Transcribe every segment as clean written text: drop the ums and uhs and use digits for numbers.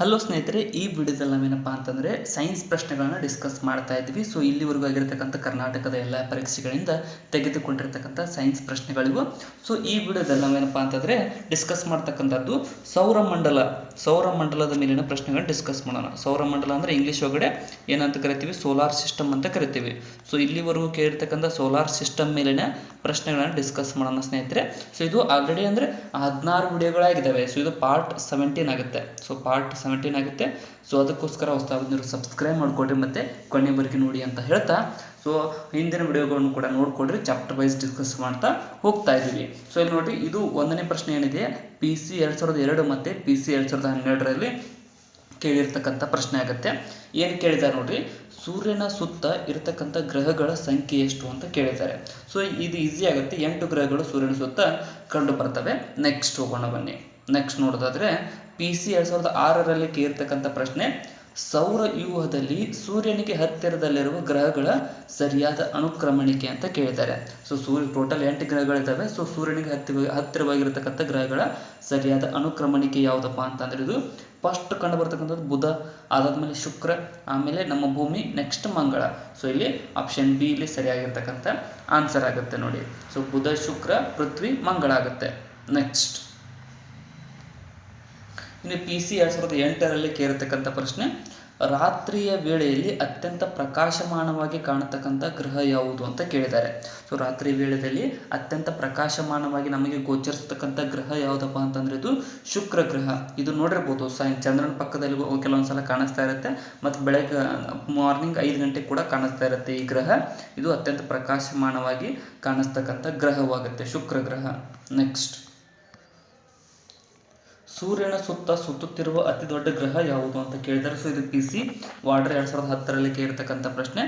Hello ಸ್ನೇಹಿತರೆ, ಈ ವಿಡಿಯೋದಲ್ಲಿ ನಾವೇನಪ್ಪ ಅಂತಂದರೆ ಸೈನ್ಸ್ ಪ್ರಶ್ನೆಗಳನ್ನು ಡಿಸ್ಕಸ್ ಮಾಡ್ತಾ ಇದ್ವಿ. ಸೊ ಇಲ್ಲಿವರೆಗೂ ಆಗಿರ್ತಕ್ಕಂಥ ಕರ್ನಾಟಕದ ಎಲ್ಲ ಪರೀಕ್ಷೆಗಳಿಂದ ತೆಗೆದುಕೊಂಡಿರ್ತಕ್ಕಂಥ ಸೈನ್ಸ್ ಪ್ರಶ್ನೆಗಳಿಗೂ. ಸೊ ಈ ವಿಡಿಯೋದಲ್ಲಿ ನಾವೇನಪ್ಪ ಅಂತಂದರೆ ಡಿಸ್ಕಸ್ ಮಾಡ್ತಕ್ಕಂಥದ್ದು ಸೌರಮಂಡಲದ ಮೇಲಿನ ಪ್ರಶ್ನೆಗಳನ್ನು ಡಿಸ್ಕಸ್ ಮಾಡೋಣ. ಸೌರಮಂಡಲ ಅಂದರೆ ಇಂಗ್ಲೀಷ್ ಒಳಗಡೆ ಏನಂತ ಕರಿತೀವಿ, ಸೋಲಾರ್ ಸಿಸ್ಟಮ್ ಅಂತ ಕರಿತೀವಿ. ಸೊ ಇಲ್ಲಿವರೆಗೂ ಕೇಳಿರ್ತಕ್ಕಂಥ ಸೋಲಾರ್ ಸಿಸ್ಟಮ್ ಮೇಲಿನ ಪ್ರಶ್ನೆಗಳನ್ನು ಡಿಸ್ಕಸ್ ಮಾಡೋಣ ಸ್ನೇಹಿತರೆ. ಸೊ ಇದು ಆಲ್ರೆಡಿ ಅಂದರೆ 16 ವಿಡಿಯೋಗಳಾಗಿದ್ದಾವೆ. ಸೊ ಇದು ಪಾರ್ಟ್ 17 ಆಗುತ್ತೆ. ಸೊ ಪಾರ್ಟ್ 17 ಆಗುತ್ತೆ. ಸೊ ಅದಕ್ಕೋಸ್ಕರ ಹೊಸದಾಗಿ ಸಬ್ಸ್ಕ್ರೈಬ್ ಮಾಡಿಕೊಡ್ರಿ ಮತ್ತು ಕೊನೆವರೆಗೆ ನೋಡಿ ಅಂತ ಹೇಳ್ತಾ, ಸೊ ಹಿಂದಿನ ವಿಡಿಯೋಗಳನ್ನು ಕೂಡ ನೋಡಿಕೊಡ್ರಿ. ಚಾಪ್ಟರ್ ವೈಸ್ ಡಿಸ್ಕಸ್ ಮಾಡ್ತಾ ಹೋಗ್ತಾ ಇದ್ದೀವಿ. ಸೊ ಇಲ್ಲಿ ನೋಡಿರಿ, ಇದು 1ನೇ ಪ್ರಶ್ನೆ ಏನಿದೆ, PC 2002 ಮತ್ತು PC 2012ರಲ್ಲಿ ಕೇಳಿರ್ತಕ್ಕಂಥ ಪ್ರಶ್ನೆ ಆಗುತ್ತೆ. ಏನು ಕೇಳಿದ್ದಾರೆ ನೋಡ್ರಿ, ಸೂರ್ಯನ ಸುತ್ತ ಇರತಕ್ಕಂಥ ಗ್ರಹಗಳ ಸಂಖ್ಯೆ ಎಷ್ಟು ಅಂತ ಕೇಳಿದ್ದಾರೆ. ಸೊ ಇದು ಈಸಿ ಆಗುತ್ತೆ. 8 ಗ್ರಹಗಳು ಸೂರ್ಯನ ಸುತ್ತ ಕಂಡು ಬರ್ತವೆ. ನೆಕ್ಸ್ಟ್ ಹೋಗೋಣ ಬನ್ನಿ. ನೆಕ್ಸ್ಟ್ ನೋಡೋದಾದರೆ PC 2006ರಲ್ಲಿ ಕೇಳಿರ್ತಕ್ಕಂಥ ಪ್ರಶ್ನೆ, ಸೌರವ್ಯೂಹದಲ್ಲಿ ಸೂರ್ಯನಿಗೆ ಹತ್ತಿರದಲ್ಲಿರುವ ಗ್ರಹಗಳ ಸರಿಯಾದ ಅನುಕ್ರಮಣಿಕೆ ಅಂತ ಕೇಳಿದ್ದಾರೆ. So total 8 ಗ್ರಹಗಳಿದ್ದಾವೆ. ಸೊ ಸೂರ್ಯನಿಗೆ ಹತ್ತಿರವಾಗಿರ್ತಕ್ಕಂಥ ಗ್ರಹಗಳ ಸರಿಯಾದ ಅನುಕ್ರಮಣಿಕೆ ಯಾವುದಪ್ಪ ಅಂತಂದರೆ ಇದು ಫಸ್ಟ್ ಕಂಡು ಬರ್ತಕ್ಕಂಥದ್ದು ಬುಧ, ಅದಾದಮೇಲೆ ಶುಕ್ರ, ಆಮೇಲೆ ನಮ್ಮ ಭೂಮಿ, ನೆಕ್ಸ್ಟ್ ಮಂಗಳ. ಸೊ ಇಲ್ಲಿ ಆಪ್ಷನ್ ಬಿ ಇಲ್ಲಿ ಸರಿಯಾಗಿರ್ತಕ್ಕಂಥ ಆನ್ಸರ್ ಆಗುತ್ತೆ ನೋಡಿ. ಸೊ ಬುಧ, ಶುಕ್ರ, ಪೃಥ್ವಿ, ಮಂಗಳ ಆಗುತ್ತೆ. ನೆಕ್ಸ್ಟ್ ಇನ್ನು PC 2008ರಲ್ಲಿ ಕೇಳಿರ್ತಕ್ಕಂಥ ಪ್ರಶ್ನೆ, ರಾತ್ರಿಯ ವೇಳೆಯಲ್ಲಿ ಅತ್ಯಂತ ಪ್ರಕಾಶಮಾನವಾಗಿ ಕಾಣತಕ್ಕಂಥ ಗ್ರಹ ಯಾವುದು ಅಂತ ಕೇಳಿದ್ದಾರೆ. ಸೊ ರಾತ್ರಿ ವೇಳೆಯಲ್ಲಿ ಅತ್ಯಂತ ಪ್ರಕಾಶಮಾನವಾಗಿ ನಮಗೆ ಗೋಚರಿಸ್ತಕ್ಕಂಥ ಗ್ರಹ ಯಾವುದಪ್ಪ ಅಂತಂದರೆ ಇದು ಶುಕ್ರ ಗ್ರಹ. ಇದು ನೋಡಿರ್ಬೋದು, ಚಂದ್ರನ ಪಕ್ಕದಲ್ಲಿ ಕೆಲವೊಂದು ಸಲ ಕಾಣಿಸ್ತಾ ಇರುತ್ತೆ, ಮತ್ತು ಬೆಳಗ್ಗೆ ಮಾರ್ನಿಂಗ್ 5 ಗಂಟೆಗೆ ಕೂಡ ಕಾಣಿಸ್ತಾ ಇರುತ್ತೆ ಈ ಗ್ರಹ. ಇದು ಅತ್ಯಂತ ಪ್ರಕಾಶಮಾನವಾಗಿ ಕಾಣಿಸ್ತಕ್ಕಂಥ ಗ್ರಹವಾಗುತ್ತೆ ಶುಕ್ರ ಗ್ರಹ. ನೆಕ್ಸ್ಟ್, ಸೂರ್ಯನ ಸುತ್ತ ಸುತ್ತುತ್ತಿರುವ ಅತಿ ದೊಡ್ಡ ಗ್ರಹ ಯಾವುದು ಅಂತ ಕೇಳಿದ್ದಾರೆ. ಸೊ ಇದು PC ವಾರ್ಡರ್ 2010ರಲ್ಲಿ ಕೇಳಿರ್ತಕ್ಕಂಥ ಪ್ರಶ್ನೆ.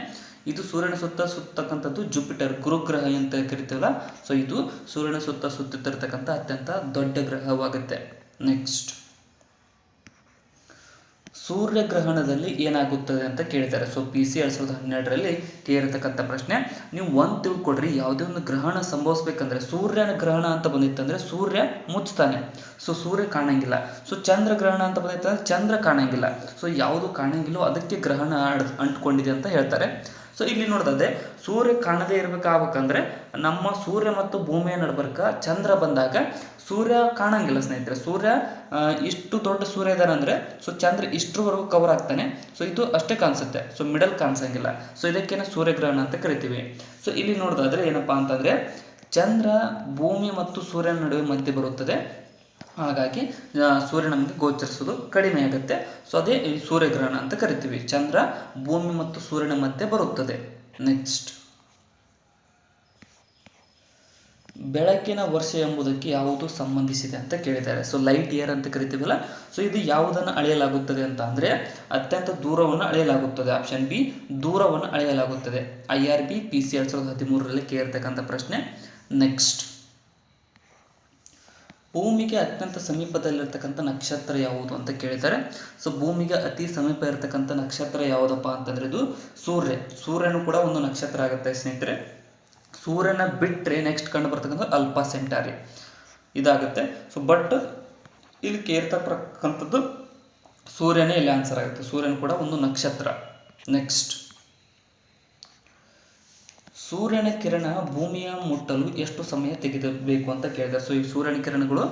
ಇದು ಸೂರ್ಯನ ಸುತ್ತಕ್ಕಂಥದ್ದು ಜುಪಿಟರ್, ಗುರುಗ್ರಹ ಅಂತ ಕರಿತೀವಲ್ಲ. ಸೊ ಇದು ಸೂರ್ಯನ ಸುತ್ತುತ್ತಿರತಕ್ಕಂಥ ಅತ್ಯಂತ ದೊಡ್ಡ ಗ್ರಹವಾಗುತ್ತೆ. ನೆಕ್ಸ್ಟ್, ಸೂರ್ಯಗ್ರಹಣದಲ್ಲಿ ಏನಾಗುತ್ತದೆ ಅಂತ ಕೇಳಿದ್ದಾರೆ. ಸೊ PC 2012ರಲ್ಲಿ ಕೇಳಿರ್ತಕ್ಕಂಥ ಪ್ರಶ್ನೆ. ನೀವು ಒಂದು ತಿಳ್ಕೊಡ್ರಿ, ಯಾವುದೇ ಒಂದು ಗ್ರಹಣ ಸಂಭವಿಸ್ಬೇಕಂದ್ರೆ, ಸೂರ್ಯನ ಗ್ರಹಣ ಅಂತ ಬಂದಿತ್ತಂದರೆ ಸೂರ್ಯ ಮುಚ್ತಾನೆ, ಸೊ ಸೂರ್ಯ ಕಾಣಂಗಿಲ್ಲ. ಸೊ ಚಂದ್ರಗ್ರಹಣ ಅಂತ ಬಂದಿತ್ತಂದ್ರೆ ಚಂದ್ರ ಕಾಣಂಗಿಲ್ಲ. ಸೊ ಯಾವುದು ಕಾಣಂಗಿಲ್ಲೋ ಅದಕ್ಕೆ ಗ್ರಹಣ ಅಂಟ್ಕೊಂಡಿದೆ ಅಂತ ಹೇಳ್ತಾರೆ. ಸೊ ಇಲ್ಲಿ ನೋಡಿದ್ರೆ ಸೂರ್ಯ ಕಾಣದೇ ಇರಬೇಕಾಗಬೇಕಂದ್ರೆ ನಮ್ಮ ಸೂರ್ಯ ಮತ್ತು ಭೂಮಿಯ ನಡುಬರ್ಕ ಚಂದ್ರ ಬಂದಾಗ ಸೂರ್ಯ ಕಾಣಂಗಿಲ್ಲ ಸ್ನೇಹಿತರೆ. ಸೂರ್ಯ ಇಷ್ಟು ದೊಡ್ಡ ಸೂರ್ಯ ಇದ್ದಾನೆ ಅಂದರೆ ಸೊ ಚಂದ್ರ ಇಷ್ಟರವರೆಗೂ ಕವರ್ ಆಗ್ತಾನೆ. ಸೊ ಇದು ಅಷ್ಟೇ ಕಾಣಿಸುತ್ತೆ, ಸೊ ಮಿಡಲ್ ಕಾಣಿಸಂಗಿಲ್ಲ. ಸೊ ಇದಕ್ಕೇನೆ ಸೂರ್ಯಗ್ರಹಣ ಅಂತ ಕರಿತೀವಿ. ಸೊ ಇಲ್ಲಿ ನೋಡೋದಾದ್ರೆ ಏನಪ್ಪ ಅಂತಂದರೆ ಚಂದ್ರ ಭೂಮಿ ಮತ್ತು ಸೂರ್ಯನ ನಡುವೆ ಮಧ್ಯೆ ಬರುತ್ತದೆ. ಹಾಗಾಗಿ ಸೂರ್ಯ ನಮಗೆ ಗೋಚರಿಸೋದು ಕಡಿಮೆ ಆಗುತ್ತೆ. ಸೊ ಅದೇ ಈ ಸೂರ್ಯಗ್ರಹಣ ಅಂತ ಕರಿತೀವಿ. ಚಂದ್ರ ಭೂಮಿ ಮತ್ತು ಸೂರ್ಯನ ಮಧ್ಯೆ ಬರುತ್ತದೆ. ನೆಕ್ಸ್ಟ್, ಬೆಳಕಿನ ವರ್ಷ ಎಂಬುದಕ್ಕೆ ಯಾವುದು ಸಂಬಂಧಿಸಿದೆ ಅಂತ ಕೇಳಿದ್ದಾರೆ. ಸೊ ಲೈಟ್ ಇಯರ್ ಅಂತ ಕರಿತೀವಲ್ಲ. ಸೊ ಇದು ಯಾವುದನ್ನು ಅಳೆಯಲಾಗುತ್ತದೆ ಅಂತ ಅಂದರೆ ಅತ್ಯಂತ ದೂರವನ್ನು ಅಳೆಯಲಾಗುತ್ತದೆ. ಆಪ್ಷನ್ ಬಿ, ದೂರವನ್ನು ಅಳೆಯಲಾಗುತ್ತದೆ. IRB PC 2013ರಲ್ಲಿ ಕೇಳಿರ್ತಕ್ಕಂಥ ಪ್ರಶ್ನೆ. ನೆಕ್ಸ್ಟ್, ಭೂಮಿಗೆ ಅತ್ಯಂತ ಸಮೀಪದಲ್ಲಿರ್ತಕ್ಕಂಥ ನಕ್ಷತ್ರ ಯಾವುದು ಅಂತ ಕೇಳಿದ್ದಾರೆ. ಸೊ ಭೂಮಿಗೆ ಅತಿ ಸಮೀಪ ಇರತಕ್ಕಂಥ ನಕ್ಷತ್ರ ಯಾವುದಪ್ಪ ಅಂತಂದರೆ ಇದು ಸೂರ್ಯನು ಕೂಡ ಒಂದು ನಕ್ಷತ್ರ ಆಗುತ್ತೆ ಸ್ನೇಹಿತರೆ. ಸೂರ್ಯನ ಬಿಟ್ಟರೆ ನೆಕ್ಸ್ಟ್ ಕಂಡು ಬರ್ತಕ್ಕಂಥ ಅಲ್ಫಾ ಸೆಂಟಾರಿ ಇದಾಗುತ್ತೆ. ಸೊ ಬಟ್ ಇಲ್ಲಿ ಕೇಳ್ತಕ್ಕಂಥದ್ದು ಸೂರ್ಯನೇ ಇಲ್ಲಿ ಆನ್ಸರ್ ಆಗುತ್ತೆ. ಸೂರ್ಯನು ಕೂಡ ಒಂದು ನಕ್ಷತ್ರ. ನೆಕ್ಸ್ಟ್, ಸೂರ್ಯನ ಕಿರಣ ಭೂಮಿಯ ಮುಟ್ಟಲು ಎಷ್ಟು ಸಮಯ ತೆಗೆದುಬೇಕು ಅಂತ ಕೇಳಿದ್ದಾರೆ. ಸೊ ಈ ಸೂರ್ಯನ ಕಿರಣಗಳು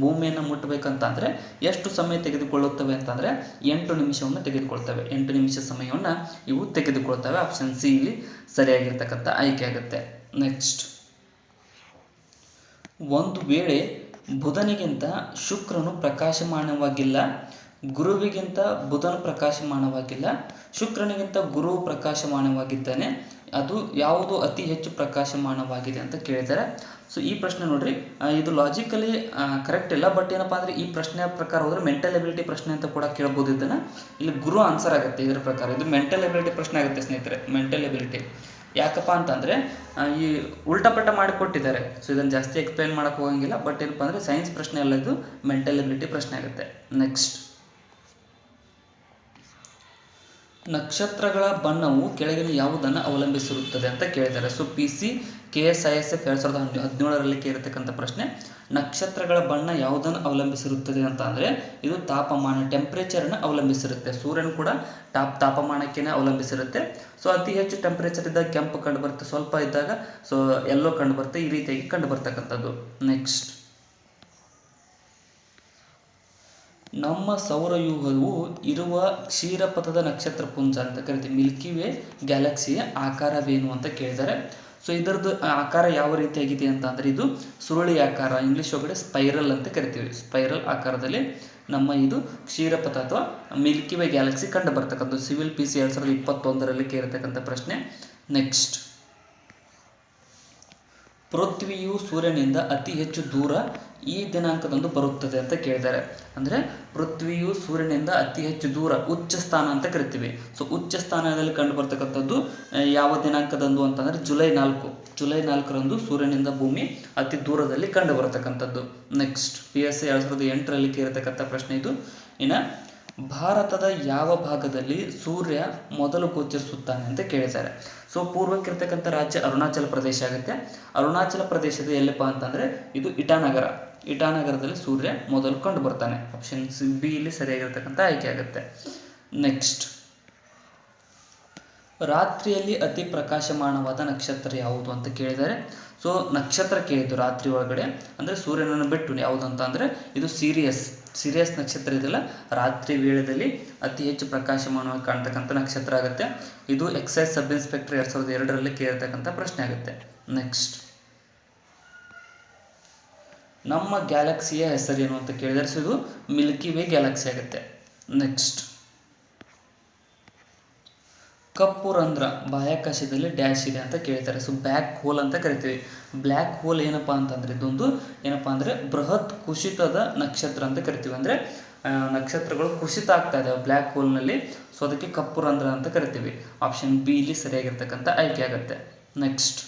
ಭೂಮಿಯನ್ನು ಮುಟ್ಟಬೇಕಂತಂದರೆ ಎಷ್ಟು ಸಮಯ ತೆಗೆದುಕೊಳ್ಳುತ್ತವೆ ಅಂತಂದರೆ 8 ನಿಮಿಷವನ್ನು ತೆಗೆದುಕೊಳ್ತವೆ. 8 ನಿಮಿಷ ಸಮಯವನ್ನು ಇವು ತೆಗೆದುಕೊಳ್ತವೆ. ಆಪ್ಷನ್ ಸಿ ಇಲ್ಲಿ ಸರಿಯಾಗಿರ್ತಕ್ಕಂಥ ಆಯ್ಕೆ ಆಗುತ್ತೆ. ನೆಕ್ಸ್ಟ್, ಒಂದು ವೇಳೆ ಬುಧನಿಗಿಂತ ಶುಕ್ರನು ಪ್ರಕಾಶಮಾನವಾಗಿಲ್ಲ, ಗುರುವಿಗಿಂತ ಬುಧನು ಪ್ರಕಾಶಮಾನವಾಗಿಲ್ಲ, ಶುಕ್ರನಿಗಿಂತ ಗುರು ಪ್ರಕಾಶಮಾನವಾಗಿದ್ದಾನೆ, ಅದು ಯಾವುದು ಅತಿ ಹೆಚ್ಚು ಪ್ರಕಾಶಮಾನವಾಗಿದೆ ಅಂತ ಕೇಳಿದ್ದಾರೆ. ಸೊ ಈ ಪ್ರಶ್ನೆ ನೋಡ್ರಿ, ಇದು ಲಾಜಿಕಲಿ ಕರೆಕ್ಟ್ ಇಲ್ಲ. ಬಟ್ ಏನಪ್ಪ ಅಂದರೆ ಈ ಪ್ರಶ್ನೆಯ ಪ್ರಕಾರ ಹೋದರೆ ಮೆಂಟಲ್ ಎಬಿಲಿಟಿ ಪ್ರಶ್ನೆ ಅಂತ ಕೂಡ ಕೇಳ್ಬೋದು. ಇದನ್ನು ಇಲ್ಲಿ ಗುರು ಆನ್ಸರ್ ಆಗುತ್ತೆ. ಇದರ ಪ್ರಕಾರ ಇದು ಮೆಂಟಲ್ ಎಬಿಲಿಟಿ ಪ್ರಶ್ನೆ ಆಗುತ್ತೆ ಸ್ನೇಹಿತರೆ. ಮೆಂಟಲ್ ಎಬಿಲಿಟಿ ಯಾಕಪ್ಪ ಅಂತಂದರೆ ಈ ಉಲ್ಟಾಪಟ್ಟ ಮಾಡಿಕೊಟ್ಟಿದ್ದಾರೆ. ಸೊ ಇದನ್ನು ಜಾಸ್ತಿ ಎಕ್ಸ್ಪ್ಲೈನ್ ಮಾಡೋಕ್ಕೆ ಹೋಗಂಗಿಲ್ಲ. ಬಟ್ ಏನಪ್ಪ ಅಂದರೆ ಸೈನ್ಸ್ ಪ್ರಶ್ನೆ ಅಲ್ಲ, ಇದು ಮೆಂಟಲ್ ಎಬಿಲಿಟಿ ಪ್ರಶ್ನೆ ಆಗುತ್ತೆ. ನೆಕ್ಸ್ಟ್, ನಕ್ಷತ್ರಗಳ ಬಣ್ಣವು ಕೆಳಗಿನ ಯಾವುದನ್ನು ಅವಲಂಬಿಸಿರುತ್ತದೆ ಅಂತ ಕೇಳಿದ್ದಾರೆ. ಸೊ PC KSISF 2017ರಲ್ಲಿ ಕೇಳಿರ್ತಕ್ಕಂಥ ಪ್ರಶ್ನೆ. ನಕ್ಷತ್ರಗಳ ಬಣ್ಣ ಯಾವುದನ್ನು ಅವಲಂಬಿಸಿರುತ್ತದೆ ಅಂತ ಅಂದರೆ ಇದು ತಾಪಮಾನ, ಟೆಂಪ್ರೇಚರನ್ನು ಅವಲಂಬಿಸಿರುತ್ತೆ. ಸೂರ್ಯನು ಕೂಡ ತಾಪಮಾನಕ್ಕೆ ಅವಲಂಬಿಸಿರುತ್ತೆ. ಸೊ ಅತಿ ಹೆಚ್ಚು ಟೆಂಪ್ರೇಚರ್ ಇದ್ದಾಗ ಕೆಂಪು ಕಂಡು ಬರುತ್ತೆ, ಸ್ವಲ್ಪ ಇದ್ದಾಗ ಸೊ ಎಲ್ಲೋ ಕಂಡು ಬರುತ್ತೆ, ಈ ರೀತಿಯಾಗಿ ಕಂಡು ಬರ್ತಕ್ಕಂಥದ್ದು. ನೆಕ್ಸ್ಟ್, ನಮ್ಮ ಸೌರವ್ಯೂಹವು ಇರುವ ಕ್ಷೀರಪಥದ ನಕ್ಷತ್ರ ಪುಂಜ ಅಂತ ಕರಿತೀವಿ, ಮಿಲ್ಕಿ ವೇ ಗ್ಯಾಲಕ್ಸಿಯ ಆಕಾರವೇನು ಅಂತ ಕೇಳಿದ್ದಾರೆ. ಸೊ ಇದರದ್ದು ಆಕಾರ ಯಾವ ರೀತಿಯಾಗಿದೆ ಅಂತ ಅಂದರೆ ಇದು ಸುರುಳಿ ಆಕಾರ, ಇಂಗ್ಲೀಷ್ ಒಳಗಡೆ ಸ್ಪೈರಲ್ ಅಂತ ಕರಿತೀವಿ. ಸ್ಪೈರಲ್ ಆಕಾರದಲ್ಲಿ ನಮ್ಮ ಇದು ಕ್ಷೀರಪಥ ಅಥವಾ ಮಿಲ್ಕಿ ವೇ ಗ್ಯಾಲಕ್ಸಿ ಕಂಡು ಬರ್ತಕ್ಕಂಥ ಸಿವಿಲ್ PC 2021ರಲ್ಲಿ ಕೇಳಿರ್ತಕ್ಕಂಥ ಪ್ರಶ್ನೆ. ನೆಕ್ಸ್ಟ್, ಪೃಥ್ವಿಯು ಸೂರ್ಯನಿಂದ ಅತಿ ಹೆಚ್ಚು ದೂರ ಈ ದಿನಾಂಕದಂದು ಬರುತ್ತದೆ ಅಂತ ಕೇಳಿದ್ದಾರೆ. ಅಂದರೆ ಪೃಥ್ವಿಯು ಸೂರ್ಯನಿಂದ ಅತಿ ಹೆಚ್ಚು ದೂರ, ಉಚ್ಚ ಸ್ಥಾನ ಅಂತ ಕರಿತೀವಿ. ಸೊ ಉಚ್ಚ ಸ್ಥಾನದಲ್ಲಿ ಕಂಡು ಬರ್ತಕ್ಕಂಥದ್ದು ಯಾವ ದಿನಾಂಕದಂದು ಅಂತಂದರೆ ಜುಲೈ 4ರಂದು ಸೂರ್ಯನಿಂದ ಭೂಮಿ ಅತಿ ದೂರದಲ್ಲಿ ಕಂಡು ಬರತಕ್ಕಂಥದ್ದು. ನೆಕ್ಸ್ಟ್, PSI 2008ರಲ್ಲಿ ಕೇಳಿರ್ತಕ್ಕಂಥ ಪ್ರಶ್ನೆ ಇದು. ಇನ್ನು ಭಾರತದ ಯಾವ ಭಾಗದಲ್ಲಿ ಸೂರ್ಯ ಮೊದಲು ಗೋಚರಿಸುತ್ತಾನೆ ಅಂತ ಕೇಳಿದ್ದಾರೆ. ಸೊ ಪೂರ್ವಕ್ಕಿರ್ತಕ್ಕಂಥ ರಾಜ್ಯ ಅರುಣಾಚಲ ಪ್ರದೇಶ ಆಗುತ್ತೆ. ಅರುಣಾಚಲ ಪ್ರದೇಶದ ಎಲ್ಲಪ್ಪ ಅಂತಂದರೆ ಇದು ಇಟಾನಗರದಲ್ಲಿ ಸೂರ್ಯ ಮೊದಲು ಕಂಡು ಬರ್ತಾನೆ. ಆಪ್ಷನ್ B ಇಲ್ಲಿ ಸರಿಯಾಗಿರ್ತಕ್ಕಂಥ ಆಯ್ಕೆ ಆಗುತ್ತೆ. ನೆಕ್ಸ್ಟ್, ರಾತ್ರಿಯಲ್ಲಿ ಅತಿ ಪ್ರಕಾಶಮಾನವಾದ ನಕ್ಷತ್ರ ಯಾವುದು ಅಂತ ಕೇಳಿದ್ದಾರೆ. ಸೊ ನಕ್ಷತ್ರ ಕೇಳಿದ್ದು ರಾತ್ರಿ ಒಳಗಡೆ ಅಂದರೆ ಸೂರ್ಯನನ್ನು ಬಿಟ್ಟು ಯಾವುದು ಅಂತ ಅಂದರೆ ಇದು ಸಿರಿಯಸ್ ನಕ್ಷತ್ರ ಇದೆಲ್ಲ ರಾತ್ರಿ ವೇಳೆಯಲ್ಲಿ ಅತಿ ಹೆಚ್ಚು ಪ್ರಕಾಶಮಾನವಾಗಿ ಕಾಣ್ತಕ್ಕಂಥ ನಕ್ಷತ್ರ ಆಗುತ್ತೆ. ಇದು ಎಕ್ಸೈಸ್ ಸಬ್ ಇನ್ಸ್ಪೆಕ್ಟರ್ 2002ರಲ್ಲಿ ಕೇಳಿರ್ತಕ್ಕಂಥ ಪ್ರಶ್ನೆ ಆಗುತ್ತೆ. ನೆಕ್ಸ್ಟ್, ನಮ್ಮ ಗ್ಯಾಲಕ್ಸಿಯ ಹೆಸರೇನು ಅಂತ ಕೇಳಿದರೆ ಸೊ ಇದು ಮಿಲ್ಕಿ ವೇ ಗ್ಯಾಲಕ್ಸಿ ಆಗುತ್ತೆ. ನೆಕ್ಸ್ಟ್, ಕಪ್ಪು ರಂಧ್ರ ಬಾಹ್ಯಾಕಾಶದಲ್ಲಿ ಡ್ಯಾಶ್ ಇದೆ ಅಂತ ಕೇಳ್ತಾರೆ. ಸೊ ಬ್ಲ್ಯಾಕ್ ಹೋಲ್ ಅಂತ ಕರಿತೀವಿ. ಬ್ಲ್ಯಾಕ್ ಹೋಲ್ ಏನಪ್ಪ ಅಂತಂದರೆ ಇದೊಂದು ಏನಪ್ಪ ಅಂದರೆ ಬೃಹತ್ ಕುಸಿತದ ನಕ್ಷತ್ರ ಅಂತ ಕರಿತೀವಿ. ಅಂದರೆ ನಕ್ಷತ್ರಗಳು ಕುಸಿತ ಆಗ್ತಾ ಇದ್ದಾವೆ ಬ್ಲ್ಯಾಕ್ ಹೋಲ್ನಲ್ಲಿ. ಸೊ ಅದಕ್ಕೆ ಕಪ್ಪು ರಂಧ್ರ ಅಂತ ಕರಿತೀವಿ. ಆಪ್ಷನ್ B ಇಲ್ಲಿ ಸರಿಯಾಗಿರ್ತಕ್ಕಂಥ ಆಯ್ಕೆ ಆಗುತ್ತೆ. ನೆಕ್ಸ್ಟ್,